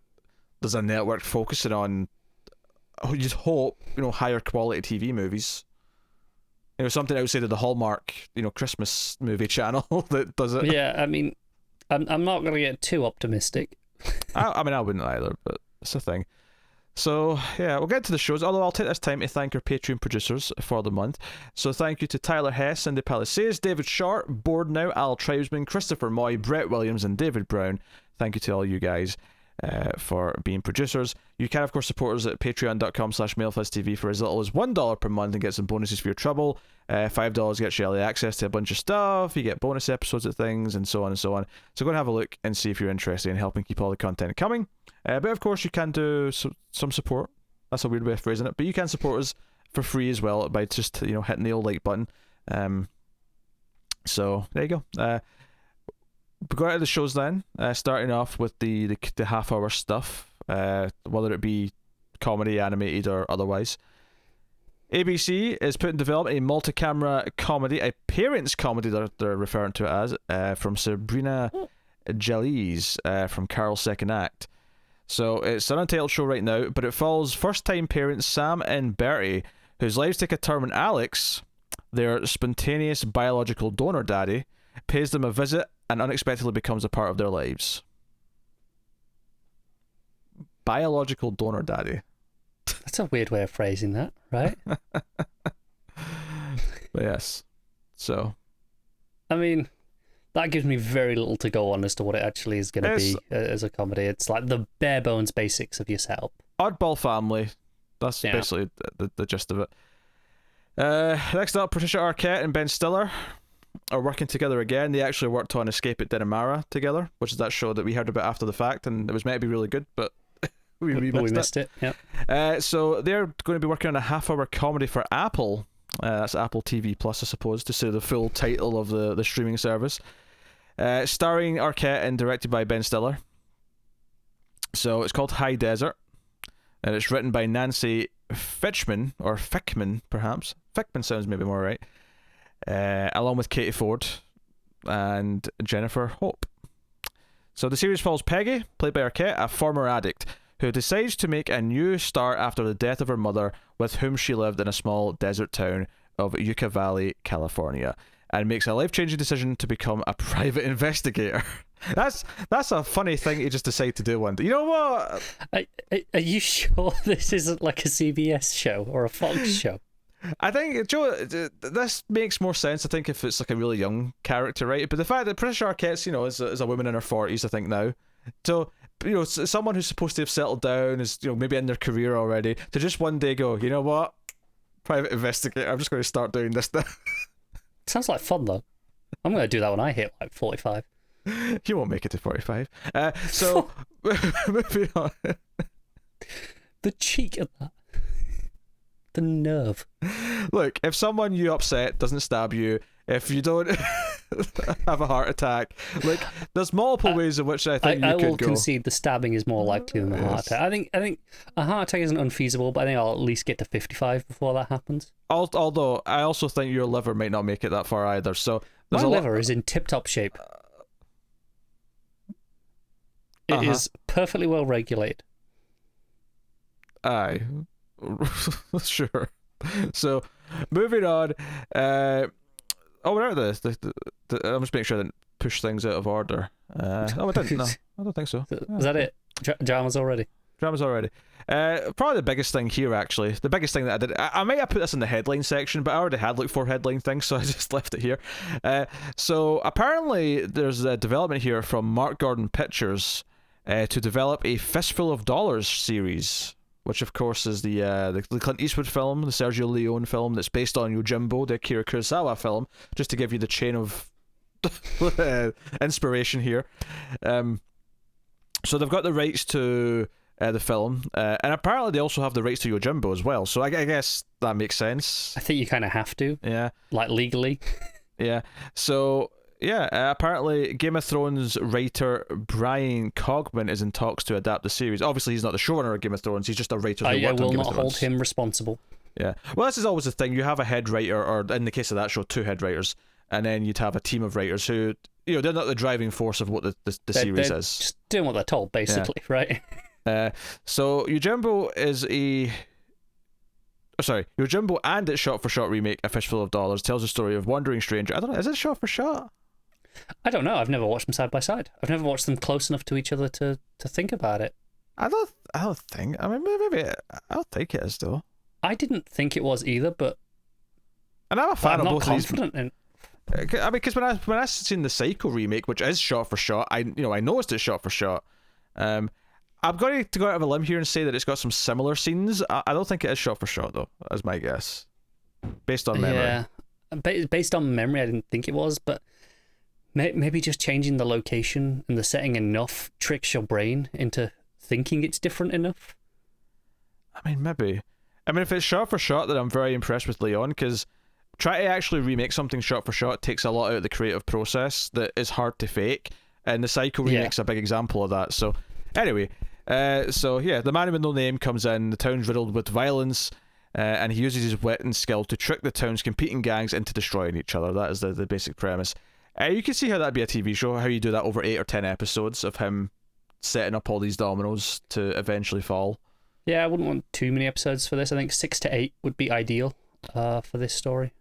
there's a network focusing on, you'd hope, higher quality TV movies. something outside of the Hallmark, Christmas movie channel that does it. Yeah, I mean, I'm not going to get too optimistic. I mean, I wouldn't either, but it's a thing. So, yeah, we'll get to the shows, although I'll take this time to thank our Patreon producers for the month. So thank you to Tyler Hess, Cindy Palisades, David Short, Board Now, Al Tribesman, Christopher Moy, Brett Williams, and David Brown. Thank you to all you guys for being producers. You can, of course, support us at patreon.com/MailFuzzTV for as little as $1 per month and get some bonuses for your trouble. $5 gets you early access to a bunch of stuff. You get bonus episodes of things, and so on and so on. So go and have a look and see if you're interested in helping keep all the content coming. But of course, you can do some support. That's a weird way of phrasing it. But you can support us for free as well by just hitting the old like button. So there you go. We go out of the shows then, starting off with the half-hour stuff, whether it be comedy, animated, or otherwise. ABC is putting in development a multi-camera comedy, a parents' comedy they're referring to it as, from Sabrina Jalise from Carol's Second Act. So it's an untitled show right now, but it follows first-time parents Sam and Bertie, whose lives take a turn when Alex, their spontaneous biological donor daddy, pays them a visit and unexpectedly becomes a part of their lives. Biological donor daddy. That's a weird way of phrasing that, right? But yes. So. I mean, that gives me very little to go on as to what it actually is going to be as a comedy. It's like the bare bones basics of your setup. Oddball family. That's basically the gist of it. Next up, Patricia Arquette and Ben Stiller are working together again. They actually worked on Escape at Denimara together, which is that show that we heard about after the fact, and it was meant to be really good, but we missed it. Yep. So they're going to be working on a half-hour comedy for Apple. That's Apple TV Plus, I suppose, to say the full title of the streaming service. Starring Arquette and directed by Ben Stiller. So it's called High Desert, and it's written by Nancy Fickman, or Fickman, perhaps. Fickman sounds maybe more right. Along with Katie Ford and Jennifer Hope. So the series follows Peggy, played by Arquette, a former addict, who decides to make a new start after the death of her mother, with whom she lived in a small desert town of Yucca Valley, California, and makes a life-changing decision to become a private investigator. That's a funny thing to just decide to do one day. You know what? Are you sure this isn't like a CBS show or a Fox show? I think, Joe, this makes more sense, I think, if it's like a really young character, right? But the fact that Patricia Arquette, is a woman in her 40s, I think, now. So, someone who's supposed to have settled down, is, maybe in their career already, to just one day go, you know what? Private investigator, I'm just going to start doing this now. Sounds like fun, though. I'm going to do that when I hit, 45. You won't make it to 45. So, moving on. The cheek of that. The nerve. Look, if someone you upset doesn't stab you, if you don't have a heart attack, like, there's multiple ways in which I think you could go. I will concede the stabbing is more likely than the heart attack. I think a heart attack isn't unfeasible, but I think I'll at least get to 55 before that happens. Although I also think your liver might not make it that far either. So my liver is in tip-top shape. It is perfectly well regulated. Aye. Sure. So, moving on. We're out of this. I'm just making sure I didn't push things out of order. I didn't. No, I don't think so. Is that it? Dramas already? Dramas already. Probably the biggest thing here, actually. The biggest thing that I did. I might have put this in the headline section, but I already had like 4 headline things, so I just left it here. So, apparently, there's a development here from Mark Gordon Pictures to develop a Fistful of Dollars series, which of course is the Clint Eastwood film, the Sergio Leone film that's based on Yojimbo, the Akira Kurosawa film, just to give you the chain of inspiration here. So they've got the rights to the film, and apparently they also have the rights to Yojimbo as well, so I guess that makes sense. I think you kind of have to. Yeah. Like, legally. Yeah. So... yeah, apparently Game of Thrones writer Brian Cogman is in talks to adapt the series. Obviously, he's not the showrunner of Game of Thrones, he's just a writer who worked on Game of Thrones. I will not hold him responsible. Yeah. Well, this is always the thing. You have a head writer, or in the case of that show, 2 head writers, and then you'd have a team of writers who, they're not the driving force of what the series they're is. Just doing what they're told, basically, right? So Yojimbo is sorry, Yojimbo and its shot-for-shot remake, A Fistful of Dollars, tells the story of Wandering Stranger. I don't know, is it shot-for-shot? I don't know. I've never watched them side by side. I've never watched them close enough to each other to think about it. I don't think. I mean, maybe I'll take it as though. I didn't think it was either, but and I'm a fan of both confident of these. I mean, because when I seen the Psycho remake, which is shot for shot, I noticed it's shot for shot. I'm going to go out of a limb here and say that it's got some similar scenes. I don't think it is shot for shot though, as my guess, based on memory. Yeah, based on memory, I didn't think it was, but maybe just changing the location and the setting enough tricks your brain into thinking it's different enough. I mean, maybe. I mean, if it's shot for shot, then I'm very impressed with Leon, because try to actually remake something shot for shot takes a lot out of the creative process that is hard to fake, and the Psycho remake's a big example of that. So, anyway, the man with no name comes in, the town's riddled with violence, and he uses his wit and skill to trick the town's competing gangs into destroying each other. That is the basic premise. You can see how that'd be a TV show, how you do that over 8 or 10 episodes of him setting up all these dominoes to eventually fall. Yeah, I wouldn't want too many episodes for this. I think 6 to 8 would be ideal for this story.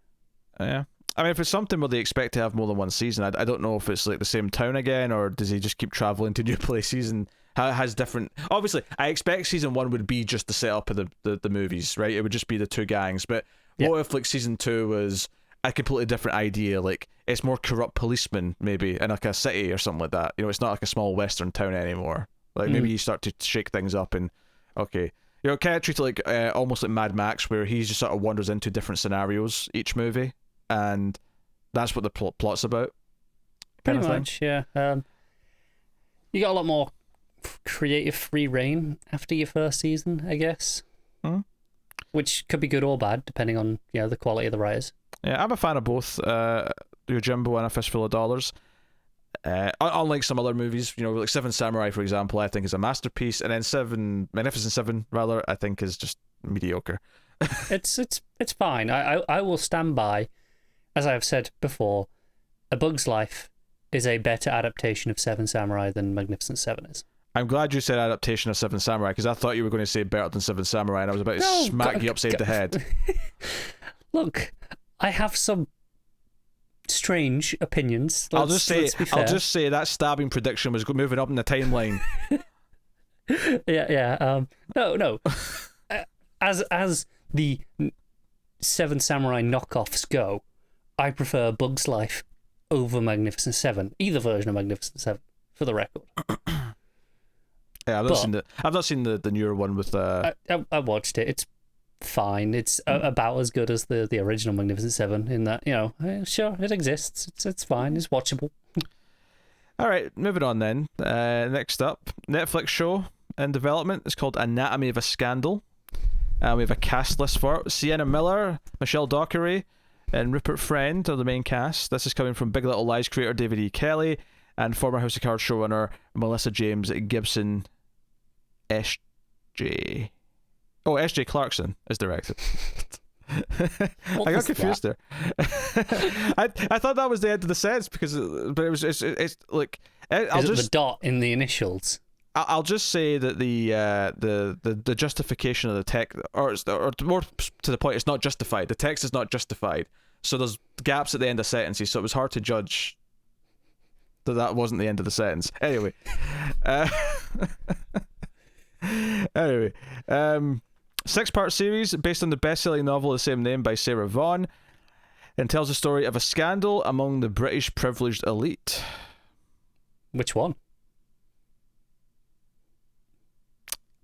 Yeah. I mean, if it's something where they expect to have more than one season, I don't know if it's like the same town again, or does he just keep traveling to new places and has different... Obviously, I expect season 1 would be just the setup of the movies, right? It would just be the two gangs. But what if like season 2 was a completely different idea? Like, it's more corrupt policemen, maybe, in like a city or something like that. You know, it's not like a small western town anymore. Like, maybe you start to shake things up and, okay... You know, kind of treat it like almost like Mad Max, where he just sort of wanders into different scenarios each movie, and that's what the plot's about. Pretty much, yeah. You got a lot more creative free reign after your first season, I guess. Which could be good or bad, depending on the quality of the writers. Yeah, I'm a fan of both Yojimbo and A Fistful of Dollars. Unlike some other movies, like Seven Samurai, for example, I think is a masterpiece, and then Magnificent Seven, rather, I think is just mediocre. It's fine. I will stand by, as I have said before, A Bug's Life is a better adaptation of Seven Samurai than Magnificent Seven is. I'm glad you said adaptation of Seven Samurai, because I thought you were going to say better than Seven Samurai, and I was about to smack you upside the head. Look, I have some strange opinions. I'll just say that stabbing prediction was moving up in the timeline. No. As the Seven Samurai knockoffs go, I prefer Bug's Life over Magnificent Seven. Either version of Magnificent Seven, for the record. Yeah, I've not seen the newer one with. I watched it. It's fine. It's about as good as the original Magnificent Seven in that, sure, it exists. It's fine. It's watchable. All right, moving on then. Next up, Netflix show in development. It's called Anatomy of a Scandal. We have a cast list for it. Sienna Miller, Michelle Dockery, and Rupert Friend are the main cast. This is coming from Big Little Lies creator David E. Kelly and former House of Cards showrunner Melissa James Gibson S.J. Oh, S.J. Clarkson is directed. I got confused there. I thought that was the end of the sentence but it's like the dot in the initials. I'll just say that the justification of the text, or more to the point, it's not justified. The text is not justified, so there's gaps at the end of sentences, so it was hard to judge that wasn't the end of the sentence. Anyway, anyway, 6-part series based on the best-selling novel of the same name by Sarah Vaughan, and tells the story of a scandal among the British privileged elite. Which one?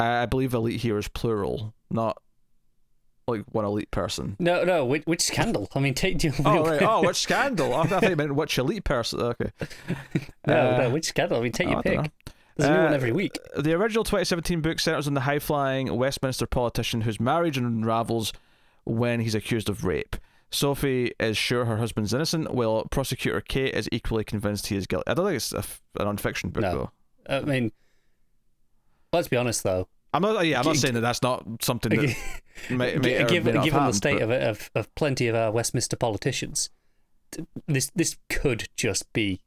I believe elite here is plural, not like one elite person. No, which scandal? I mean, which scandal? I thought you meant which elite person. Okay. No, which scandal? I mean, take your pick. There's a new one every week. The original 2017 book centers on the high-flying Westminster politician whose marriage unravels when he's accused of rape. Sophie is sure her husband's innocent, while prosecutor Kate is equally convinced he is guilty. I don't think it's a non-fiction book, though. I mean, let's be honest, though. I'm not saying that's not something that given the state of plenty of our Westminster politicians, this could just be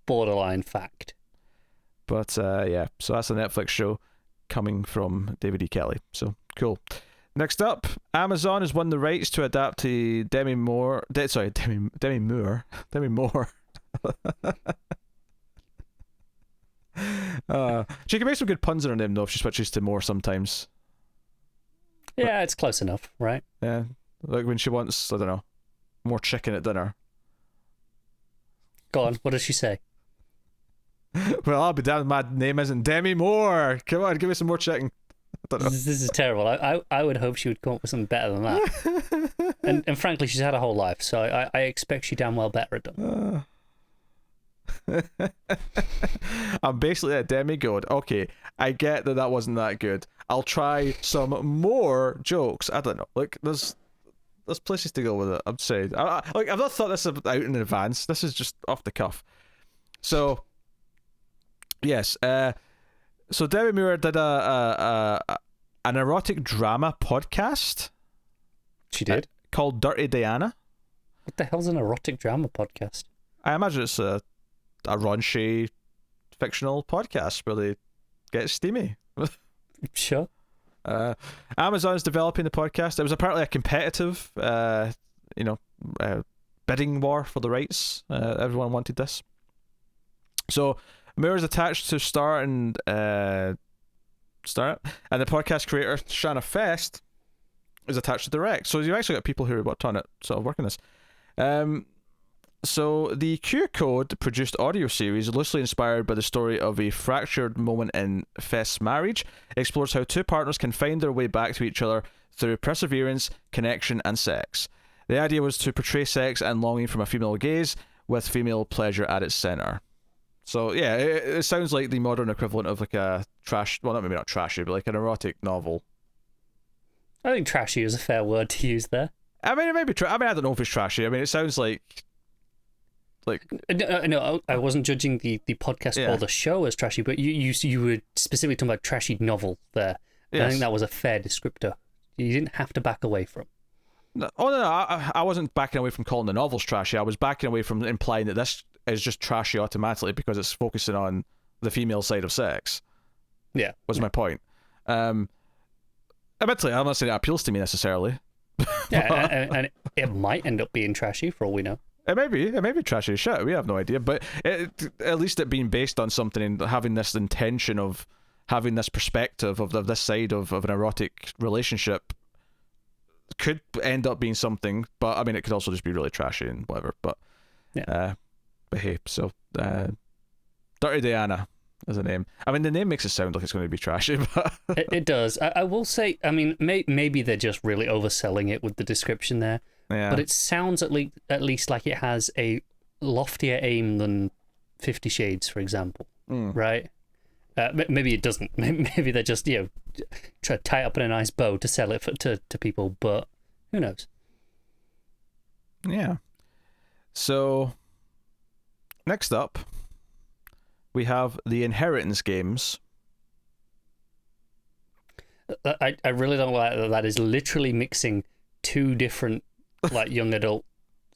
borderline fact. But so that's a Netflix show coming from David E. Kelly. So cool. Next up, Amazon has won the rights to adapt to Demi Moore. Demi Moore. She can make some good puns in her name though if she switches to Moore sometimes. Yeah, it's close enough, right? Yeah, like when she wants, I don't know, more chicken at dinner. Go on, what does she say? Well, I'll be damned, my name isn't Demi Moore. Come on, give me some more chicken. I don't know. This is terrible. I would hope she would come up with something better than that. and frankly, she's had a whole life, so I expect she damn well better at them. I'm basically a demigod. Okay, I get that wasn't that good. I'll try some more jokes. I don't know. Like, there's places to go with it. I'm saying. I've not thought this out in advance. This is just off the cuff. So, yes. So Demi Moore did an erotic drama podcast. She did? Called Dirty Diana. What the hell's an erotic drama podcast? I imagine it's a raunchy fictional podcast where they get steamy. Sure. Amazon's developing the podcast. It was apparently a competitive, bidding war for the rights. Everyone wanted this. So Moore is attached to Star, and the podcast creator Shanna Fest is attached to direct. So you actually got people who worked on it, sort of working this. So the Q Code produced audio series, loosely inspired by the story of a fractured moment in Fest's marriage, explores how two partners can find their way back to each other through perseverance, connection, and sex. The idea was to portray sex and longing from a female gaze, with female pleasure at its center. So yeah, it sounds like the modern equivalent of like a maybe not trashy, but like an erotic novel. I think trashy is a fair word to use there. I mean, it may be I don't know if it's trashy. I mean, it sounds like. No, I wasn't judging the podcast or the show as trashy, but you were specifically talking about trashy novel there. Yes. I think that was a fair descriptor. You didn't have to back away from. No, I wasn't backing away from calling the novels trashy. I was backing away from implying that this is just trashy automatically because it's focusing on the female side of sex. Yeah, was my point. Admittedly, I'm not saying it appeals to me necessarily. Yeah, and it might end up being trashy for all we know. It may be trashy as shit. We have no idea, but at least it being based on something and having this intention of having this perspective of this side of an erotic relationship could end up being something. But I mean, it could also just be really trashy and whatever. But yeah. But hey, so Dirty Diana is a name. I mean, the name makes it sound like it's going to be trashy, but it does. I will say, I mean, maybe they're just really overselling it with the description there. Yeah. But it sounds at least like it has a loftier aim than 50 Shades, for example, right? Maybe it doesn't. Maybe they're just try to tie it up in a nice bow to sell it to people. But who knows? Yeah. So next up, we have the Inheritance games. I really don't like that is literally mixing two different like young adult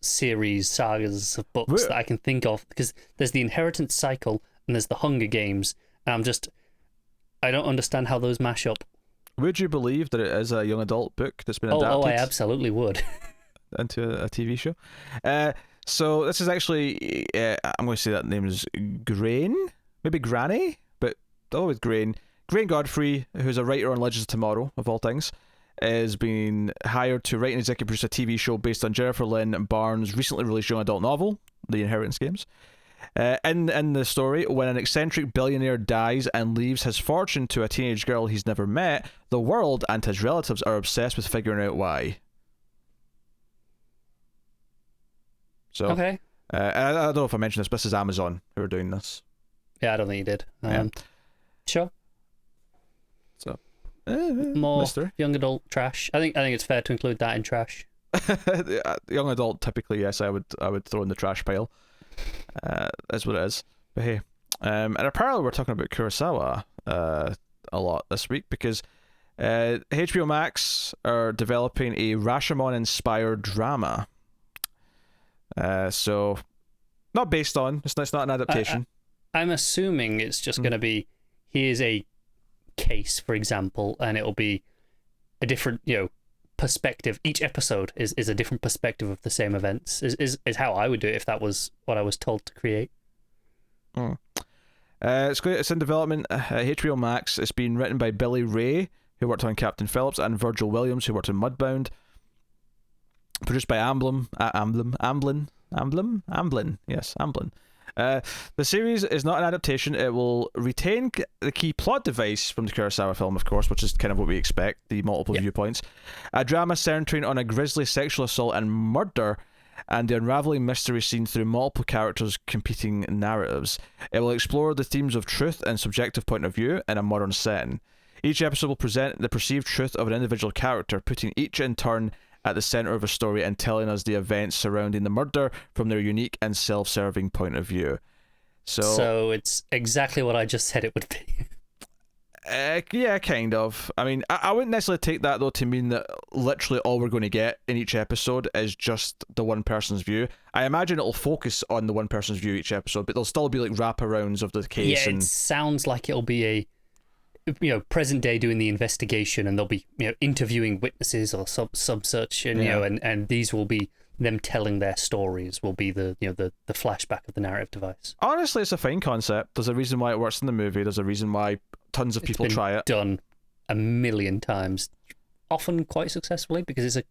series sagas of books that I can think of, because there's the Inheritance cycle and there's the Hunger Games, and I don't understand how those mash up. Would you believe that it is a young adult book that's been adapted? Oh, I absolutely would. Into a TV show. So this is actually I'm going to say that name is Grain, maybe Granny, but with Grain Godfrey, who's a writer on Legends of Tomorrow of all things, is being hired to write and executive produce a TV show based on Jennifer Lynn Barnes' recently released young adult novel, The Inheritance Games. In the story, when an eccentric billionaire dies and leaves his fortune to a teenage girl he's never met, the world and his relatives are obsessed with figuring out why. So, okay. I don't know if I mentioned this, but this is Amazon who are doing this. Yeah, I don't think you did. Sure. So, more mystery. Young adult trash. I think it's fair to include that in trash. Young adult, typically, yes, I would throw in the trash pile. That's what it is. But hey, and apparently we're talking about Kurosawa a lot this week because HBO Max are developing a Rashomon-inspired drama. So not based on. It's not an adaptation. I'm assuming it's just going to be, here's a case, for example, and it'll be a different, perspective. Each episode is a different perspective of the same events. Is how I would do it if that was what I was told to create. It's in development at HBO Max. It's been written by Billy Ray, who worked on Captain Phillips, and Virgil Williams, who worked on Mudbound. Produced by Amblin. Yes, Amblin. The series is not an adaptation. It will retain the key plot device from the Kurosawa film, of course, which is kind of what we expect, the multiple viewpoints. A drama centering on a grisly sexual assault and murder, and the unraveling mystery seen through multiple characters' competing narratives. It will explore the themes of truth and subjective point of view in a modern setting. Each episode will present the perceived truth of an individual character, putting each in turn at the center of a story and telling us the events surrounding the murder from their unique and self-serving point of view. So it's exactly what I just said it would be. Yeah, kind of. I mean, I wouldn't necessarily take that, though, to mean that literally all we're going to get in each episode is just the one person's view. I imagine it'll focus on the one person's view each episode, but there'll still be like wraparounds of the case. Yeah, it sounds like it'll be a present day doing the investigation, and they'll be interviewing witnesses or sub such, and and these will be them telling their stories. Will be the the flashback of the narrative device. Honestly, it's a fine concept. There's a reason why it works in the movie. There's a reason why tons of people try it. Done a million times, often quite successfully, because it's a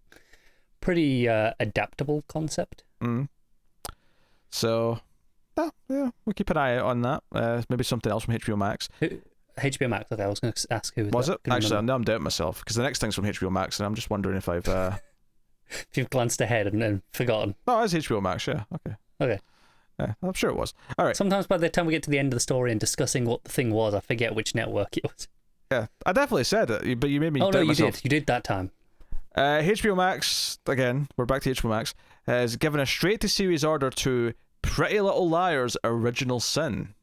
pretty adaptable concept. So, yeah, we'll keep an eye out on that. Maybe something else from HBO Max. HBO Max. Okay, I was going to ask who was it. Actually, now I'm doubting myself because the next thing's from HBO Max, and I'm just wondering if I've if you've glanced ahead and forgotten. No, it's HBO Max. Yeah. Okay. Yeah, I'm sure it was. All right. Sometimes by the time we get to the end of the story and discussing what the thing was, I forget which network it was. Yeah, I definitely said it, but you made me doubt myself. You did. You did that time. HBO Max, again, we're back to HBO Max, has given a straight-to-series order to Pretty Little Liars Original Sin.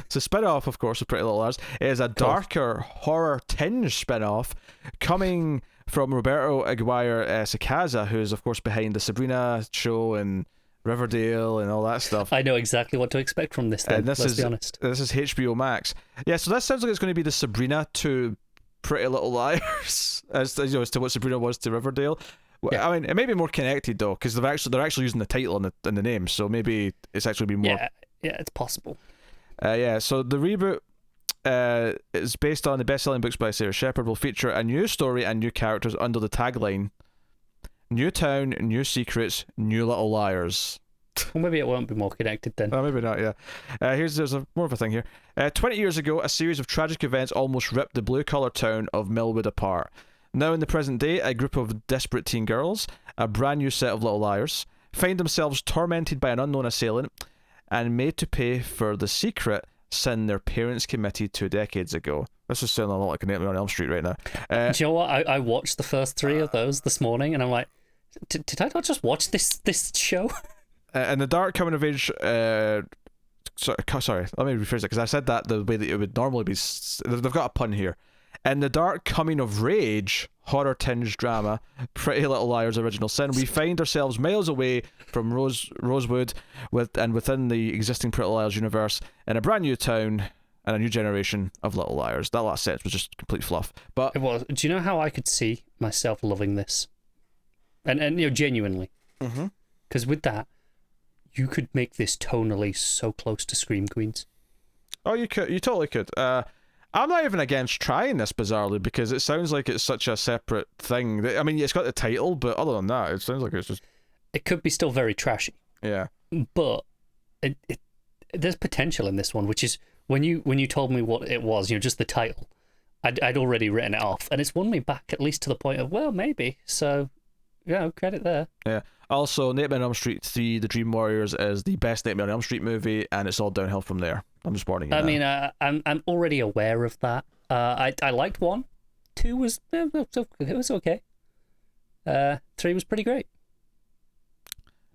It's a spin-off, of course, of Pretty Little Liars. It is a darker, horror tinge spin-off coming from Roberto Aguirre Sacasa, who's, of course, behind the Sabrina show and Riverdale and all that stuff. I know exactly what to expect from this then, let's be honest. This is HBO Max. Yeah, so that sounds like it's going to be the Sabrina to Pretty Little Liars, as to what Sabrina was to Riverdale. Yeah. I mean, it may be more connected, though, because they're actually using the title in the name, so maybe it's actually be more... Yeah, it's possible. So the reboot is based on the best-selling books by Sarah Shepard, will feature a new story and new characters under the tagline New Town, New Secrets, New Little Liars. Well, maybe it won't be more connected then. Maybe not, yeah. There's more of a thing here. 20 years ago, a series of tragic events almost ripped the blue-collar town of Millwood apart. Now in the present day, a group of desperate teen girls, a brand new set of little liars, find themselves tormented by an unknown assailant and made to pay for the secret sin their parents committed 2 decades ago. This is sounding a lot like a Nightmare on Elm Street right now. Do you know what? I watched the first 3 of those this morning, and I'm like, did I not just watch this show? And the dark coming of age... sorry, let me rephrase it, because I said that the way that it would normally be... They've got a pun here. In the dark coming of rage, horror-tinged drama, Pretty Little Liars Original Sin, we find ourselves miles away from Rosewood within the existing Pretty Little Liars universe in a brand new town and a new generation of Little Liars. That last sentence was just complete fluff. But it was. Do you know how I could see myself loving this? And genuinely. Because with that, you could make this tonally so close to Scream Queens. Oh, you could. You totally could. I'm not even against trying this, bizarrely, because it sounds like it's such a separate thing. I mean, it's got the title, but other than that, it sounds like it's just... It could be still very trashy. Yeah. But there's potential in this one, which is, when you told me what it was, just the title, I'd already written it off, and it's won me back at least to the point of, well, maybe. So, credit there. Yeah. Also, Nightmare on Elm Street 3, The Dream Warriors, is the best Nightmare on Elm Street movie, and it's all downhill from there. I'm just warning you. I mean, I'm already aware of that. I liked 1. 2 was it was okay. 3 was pretty great.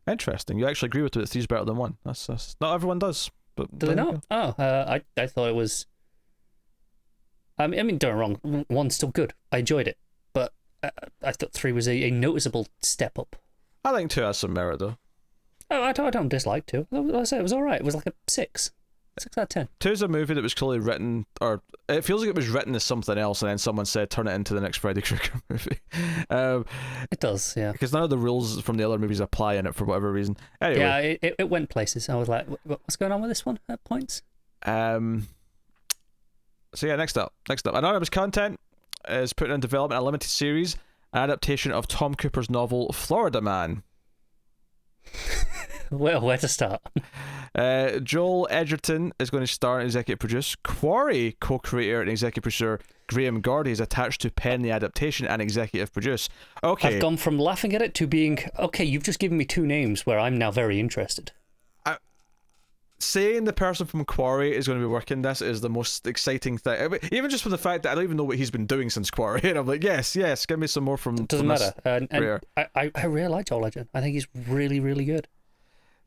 Interesting. You actually agree with it that 3's better than 1. That's not everyone does. But do they not? Oh, I thought it was. I mean, don't get me wrong. 1's still good. I enjoyed it, but I thought 3 was a noticeable step up. I think 2 has some merit, though. Oh, I don't dislike 2. I say it was all right. It was like a 6. 6 out of 10. 2's a movie that was clearly written, or it feels like it was written as something else, and then someone said turn it into the next Freddy Krueger movie. It does, yeah. Because none of the rules from the other movies apply in it for whatever reason. Anyway. Yeah, it went places. I was like, what's going on with this one at points? So yeah, next up. Anonymous Content is putting in development a limited series, an adaptation of Tom Cooper's novel Florida Man. Well, where to start? Joel Edgerton is going to star and executive produce. Quarry co-creator and executive producer Graham Gordy is attached to pen the adaptation and executive produce. Okay. I've gone from laughing at it to being, okay, you've just given me 2 names where I'm now very interested. Saying the person from Quarry is going to be working this is the most exciting thing. I mean, even just for the fact that I don't even know what he's been doing since Quarry, and I'm like, yes, give me some more from. It doesn't matter. And I really like Joel Edgerton. I think he's really, really good.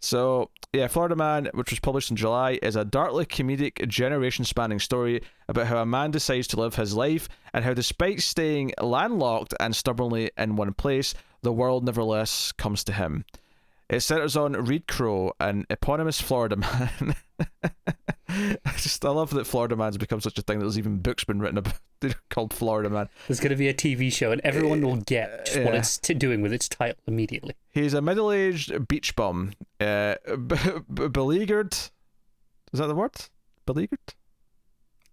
So yeah, Florida Man, which was published in July, is a darkly comedic, generation-spanning story about how a man decides to live his life, and how, despite staying landlocked and stubbornly in one place, the world nevertheless comes to him. It centers on Reed Crow, an eponymous Florida man. I love that Florida Man's become such a thing that there's even books been written about called Florida Man. There's going to be a TV show, and everyone will get just what it's doing with its title immediately. He's a middle-aged beach bum, beleaguered. Is that the word? Beleaguered?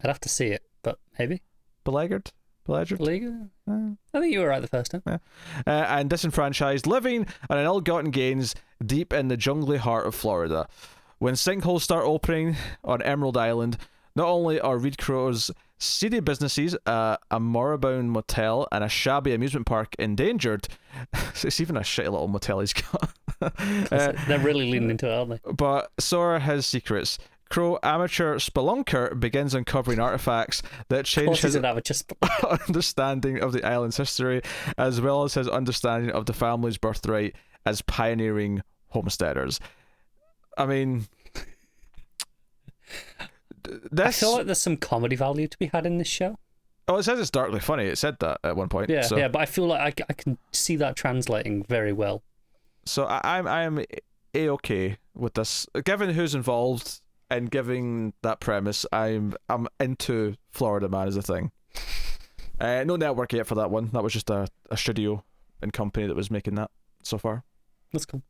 I'd have to see it, but maybe. Beleaguered? Beleaguered? I think you were right the first time. Yeah. And disenfranchised, living on an ill-gotten gains deep in the jungly heart of Florida. When sinkholes start opening on Emerald Island, not only are Reed Crow's seedy businesses, a moribund motel, and a shabby amusement park endangered. It's even a shitty little motel he's got. They're really leaning into it, aren't they? But so are his secrets. Crow, amateur spelunker, begins uncovering artifacts that change his understanding of the island's history, as well as his understanding of the family's birthright as pioneering homesteaders. I mean, I feel like there's some comedy value to be had in this show. Oh, it says it's darkly funny. It said that at one point. Yeah, but I feel like I can see that translating very well. So I am A-okay with this. Given who's involved and giving that premise, I'm into Florida Man as a thing. No network yet for that one. That was just a studio and company that was making that so far. That's cool.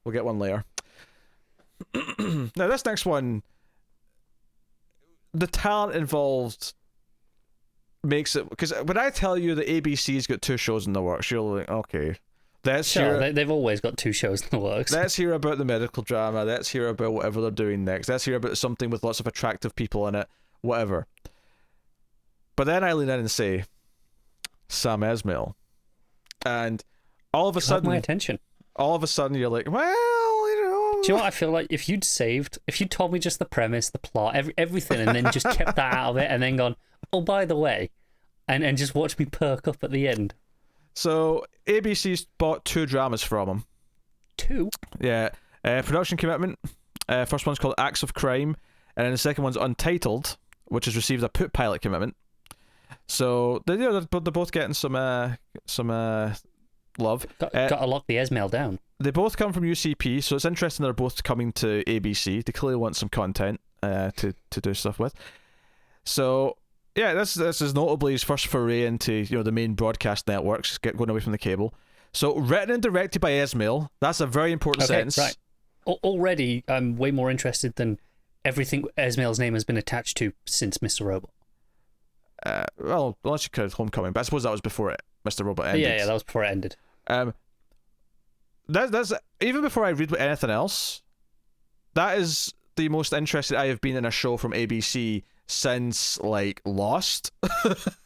We'll get one later. Now this next one, the talent involved makes it, because when I tell you that ABC's got 2 shows in the works, you're like, okay, they've always got 2 shows in the works. Let's hear about the medical drama. Let's hear about whatever they're doing next. Let's hear about something with lots of attractive people in it. Whatever. But then I lean in and say, Sam Esmail, and all of a sudden, my attention. All of a sudden, you're like, well, you know. Do you know what I feel like? If you'd told me just the premise, the plot, everything, and then just kept that out of it, and then gone, oh, by the way, and just watch me perk up at the end. So ABC's bought 2 dramas from him. 2? Yeah. Production commitment. First one's called Acts of Crime, and then the second one's Untitled, which has received a put pilot commitment. So they're both getting some love. Got to lock the Esmail down. They both come from UCP, so it's interesting they're both coming to ABC. They clearly want some content to do stuff with. So yeah, this is notably his first foray into the main broadcast networks, going away from the cable. So written and directed by Esmail. That's a very important sentence. Right. Already, I'm way more interested than everything Esmail's name has been attached to since Mr. Robot. Well, unless you count Homecoming, but I suppose that was before Mr. Robot ended. Yeah, that was before it ended. That's even before I read anything else. That is the most interested I have been in a show from ABC since like Lost. Wasn't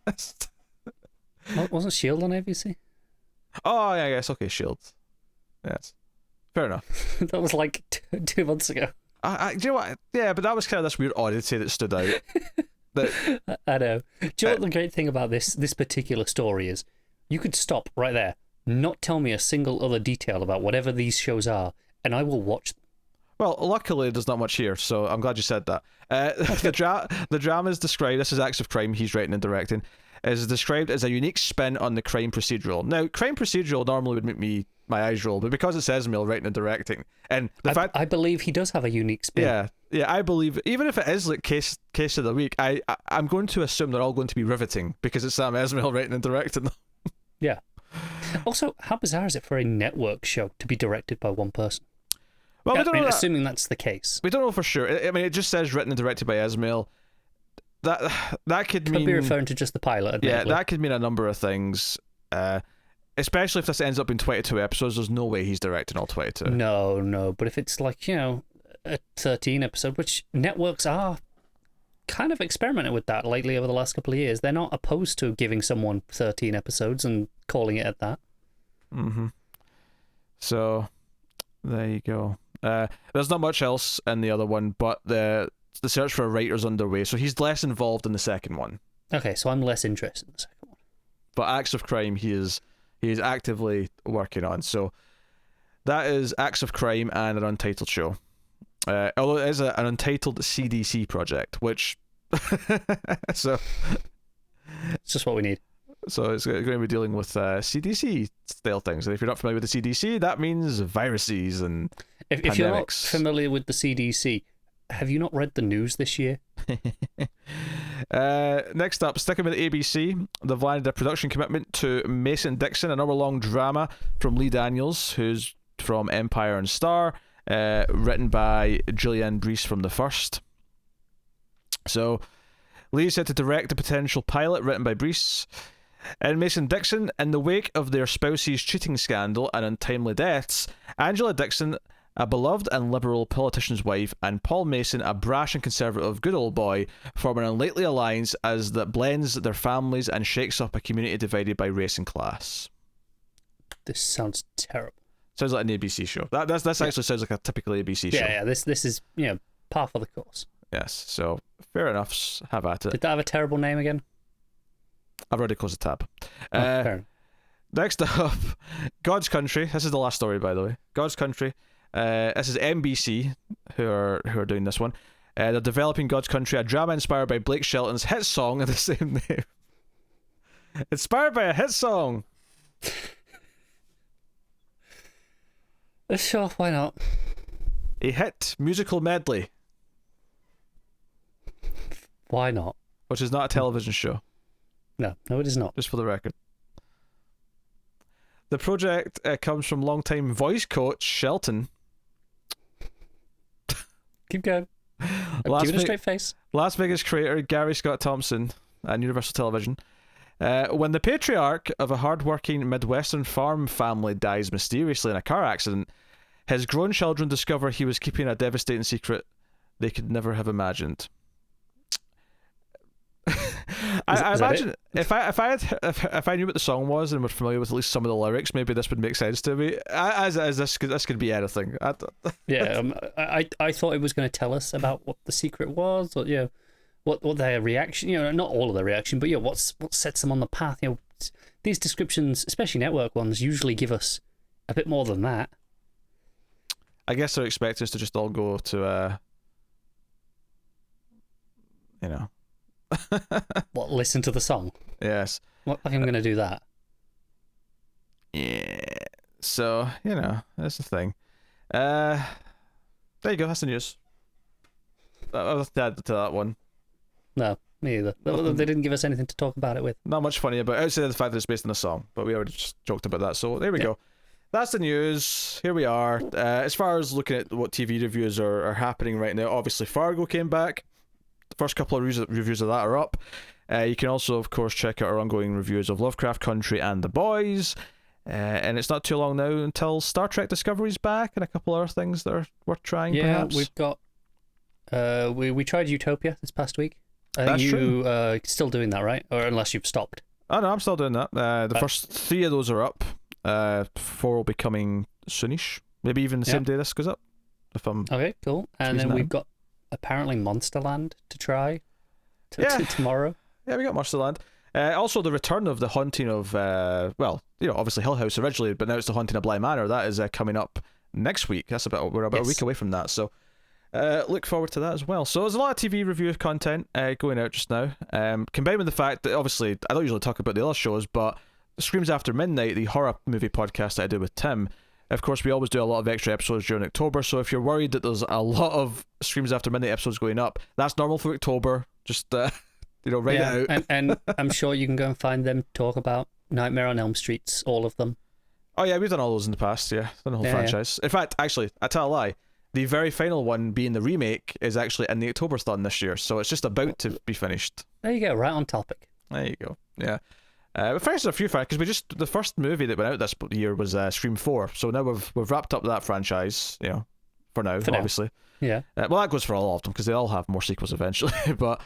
S.H.I.E.L.D. on ABC? Oh yeah, I guess okay, S.H.I.E.L.D. Yes, fair enough. That was like 2 months ago. Do you know what? Yeah, but that was kind of this weird oddity that stood out. I know. Do you know what the great thing about this particular story is? You could stop right there, not tell me a single other detail about whatever these shows are, and I will watch them. Well, luckily there's not much here, so I'm glad you said that. The drama is described. This is Acts of Crime. He's writing and directing. is described as a unique spin on the crime procedural. Now, crime procedural normally would make my eyes roll, but because it's Esmail writing and directing, and the fact I believe he does have a unique spin. Yeah, I believe even if it is like case of the week, I'm going to assume they're all going to be riveting because it's Sam Esmail writing and directing them. Yeah. Also, how bizarre is it for a network show to be directed by one person? Well, we don't know assuming that's the case. We don't know for sure. I mean, it just says written and directed by Esmail. That could mean... Could be referring to just the pilot, admittedly. Yeah, that could mean a number of things. Especially if this ends up in 22 episodes, there's no way he's directing all 22. No. But if it's like, a 13 episode, which networks are kind of experimenting with that lately over the last couple of years. They're not opposed to giving someone 13 episodes and calling it at that. Mm-hmm. So, there you go. There's not much else in the other one, but the search for a writer's underway, so he's less involved in the second one. Okay, so I'm less interested in the second one. But Acts of Crime, he is actively working on. So, that is Acts of Crime and an Untitled show. Although it is an Untitled CDC project, which... so... It's just what we need. So it's going to be dealing with CDC style things. And if you're not familiar with the CDC, that means viruses and if you're not familiar with the CDC, have you not read the news this year? Next up, sticking with ABC, they've landed a production commitment to Mason Dixon, an hour-long drama from Lee Daniels, who's from Empire and Star, written by Julianne Brees from The First. So, Lee is set to direct a potential pilot written by Brees. In Mason Dixon, in the wake of their spouse's cheating scandal and untimely deaths, Angela Dixon, a beloved and liberal politician's wife, and Paul Mason, a brash and conservative good old boy, form an unlikely alliance as that blends their families and shakes up a community divided by race and class. This sounds terrible. Sounds like an ABC show. This actually sounds like a typical ABC show. Yeah. This is par for the course. Yes. So fair enough. Have at it. Did that have a terrible name again? I've already closed the tab. Fair. Next up, God's Country. This is the last story, by the way. God's Country. This is NBC who are doing this one. They're developing God's Country, a drama inspired by Blake Shelton's hit song of the same name. Inspired by a hit song. Sure, why not? A hit musical medley. Why not? Which is not a television show. No, it is not. Just for the record. The project comes from longtime voice coach Shelton. Keep going. Give it a straight face. Las Vegas creator Gary Scott Thompson and Universal Television. When the patriarch of a hard-working Midwestern farm family dies mysteriously in a car accident, his grown children discover he was keeping a devastating secret they could never have imagined. I imagine if I knew what the song was and were familiar with at least some of the lyrics, maybe this would make sense to me. As this could be anything. I thought it was going to tell us about what the secret was, or what their reaction. Not all of their reaction, but what sets them on the path. These descriptions, especially network ones, usually give us a bit more than that. I guess they're expecting us to just all go to What, listen to the song? Yes. What, I'm going to do that? Yeah. So, that's the thing. There you go, that's the news. I'll add to that one. No, me either. They didn't give us anything to talk about it with. Not much funny about it, outside of the fact that it's based on a song, but we already just joked about that, so there we go. That's the news. Here we are. As far as looking at what TV reviews are happening right now, obviously Fargo came back. The first couple of reviews of that are up. You can also, of course, check out our ongoing reviews of Lovecraft Country and The Boys. And it's not too long now until Star Trek Discovery's back and a couple other things that are worth trying, perhaps. We've got... we tried Utopia this past week. That's true. Still doing that, right? Or unless you've stopped. Oh, no, I'm still doing that. The first 3 of those are up. 4 will be coming soonish. Maybe even the same day this goes up. Okay, cool. And then we've got apparently Monsterland to try tomorrow. Yeah, we got Monsterland. Also, the return of the haunting of, obviously Hill House originally, but now it's the haunting of Bly Manor. That is coming up next week. We're about a week away from that. So look forward to that as well. So there's a lot of TV review content going out just now. Combined with the fact that obviously I don't usually talk about the other shows, but Screams After Midnight, the horror movie podcast that I do with Tim, of course we always do a lot of extra episodes during October. So if you're worried that there's a lot of Screams After Midnight episodes going up, that's normal for October. Just write it out. and I'm sure you can go and find them, talk about Nightmare on Elm Streets, all of them. Oh yeah, we've done all those in the past. Yeah, done the whole franchise. In fact, actually, I tell a lie. The very final one, being the remake, is actually in the Octoberthon this year, so it's just about to be finished. There you go, right on topic. There you go. Yeah. But first, a few facts, because the first movie that went out this year was Scream 4, so now we've wrapped up that franchise, for now, obviously. Yeah. Well, that goes for all of them, because they all have more sequels eventually. but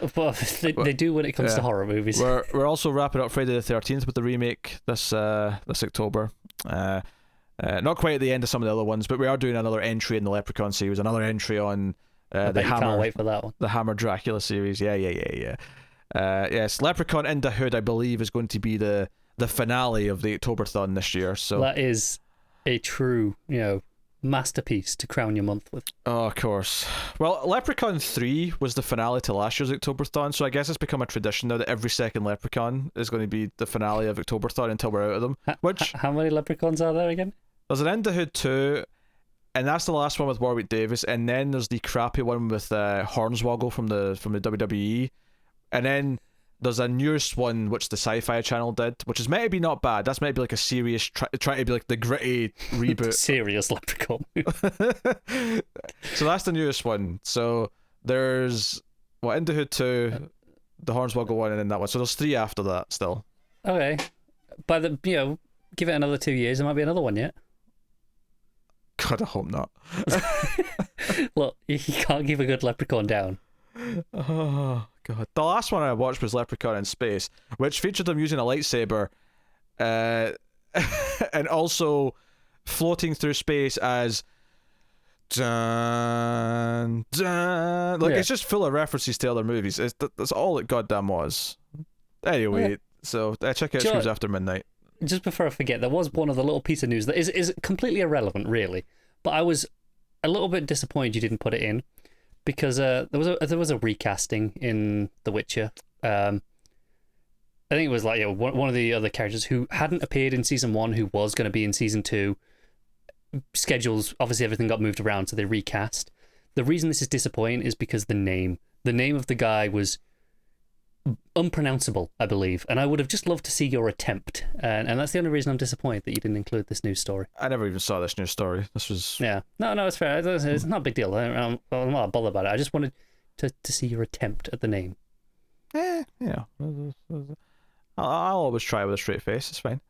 they do when it comes to horror movies. We're also wrapping up Friday the 13th with the remake this October. Not quite at the end of some of the other ones, but we are doing another entry in the Leprechaun series, another entry on the Hammer. Can't wait for that one. The Hammer Dracula series. Yeah. Yes, Leprechaun in the Hood, I believe, is going to be the finale of the Octoberthon this year. So that is a true, masterpiece to crown your month with. Oh, of course. Well, Leprechaun 3 was the finale to last year's Octoberthon, so I guess it's become a tradition now that every second Leprechaun is going to be the finale of Octoberthon until we're out of them. How many Leprechauns are there again? There's an In the Hood 2, and that's the last one with Warwick Davis, and then there's the crappy one with Hornswoggle from the WWE, and then there's a newest one which the Sci-Fi Channel did, which is meant to be not bad. That's meant to be like a serious try to be like the gritty reboot. Serious Leprechaun. So that's the newest one. So there's In the Hood 2, the Hornswoggle one, and then that one. So there's 3 after that still. Okay, give it another 2 years, there might be another one yet. God, I hope not. Look, you can't keep a good Leprechaun down. Oh God! The last one I watched was Leprechaun in Space, which featured them using a lightsaber, and also floating through space as dun dun. It's just full of references to other movies. That's all it goddamn was. Anyway, so check out Screams After Midnight. Just before I forget, there was one other little piece of news that is completely irrelevant, really. But I was a little bit disappointed you didn't put it in, because there was a recasting in The Witcher. I think it was like one of the other characters who hadn't appeared in season 1, who was going to be in season 2. Schedules, obviously everything got moved around, so they recast. The reason this is disappointing is because the name of the guy was unpronounceable, I believe, and I would have just loved to see your attempt, and that's the only reason I'm disappointed that you didn't include this news story. I never even saw this news story. This was no, it's fair. It's not a big deal. I'm not bothered about it. I just wanted to see your attempt at the name. I'll always try with a straight face. It's fine.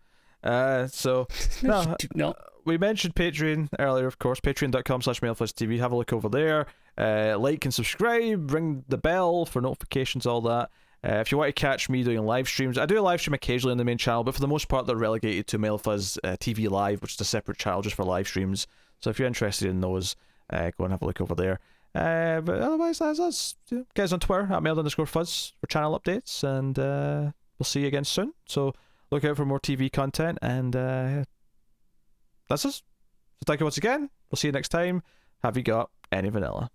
So no, do not. We mentioned Patreon earlier, of course. Patreon.com/MailFuzzTV. Have a look over there. Like and subscribe. Ring the bell for notifications. All that. If you want to catch me doing live streams, I do a live stream occasionally on the main channel, but for the most part they're relegated to MailFuzz TV Live, which is a separate channel just for live streams. So if you're interested in those, go and have a look over there. But otherwise, that's us. Guys on Twitter @mail_fuzz for channel updates, and we'll see you again soon. So look out for more TV content, and that's us. So thank you once again. We'll see you next time. Have you got any vanilla?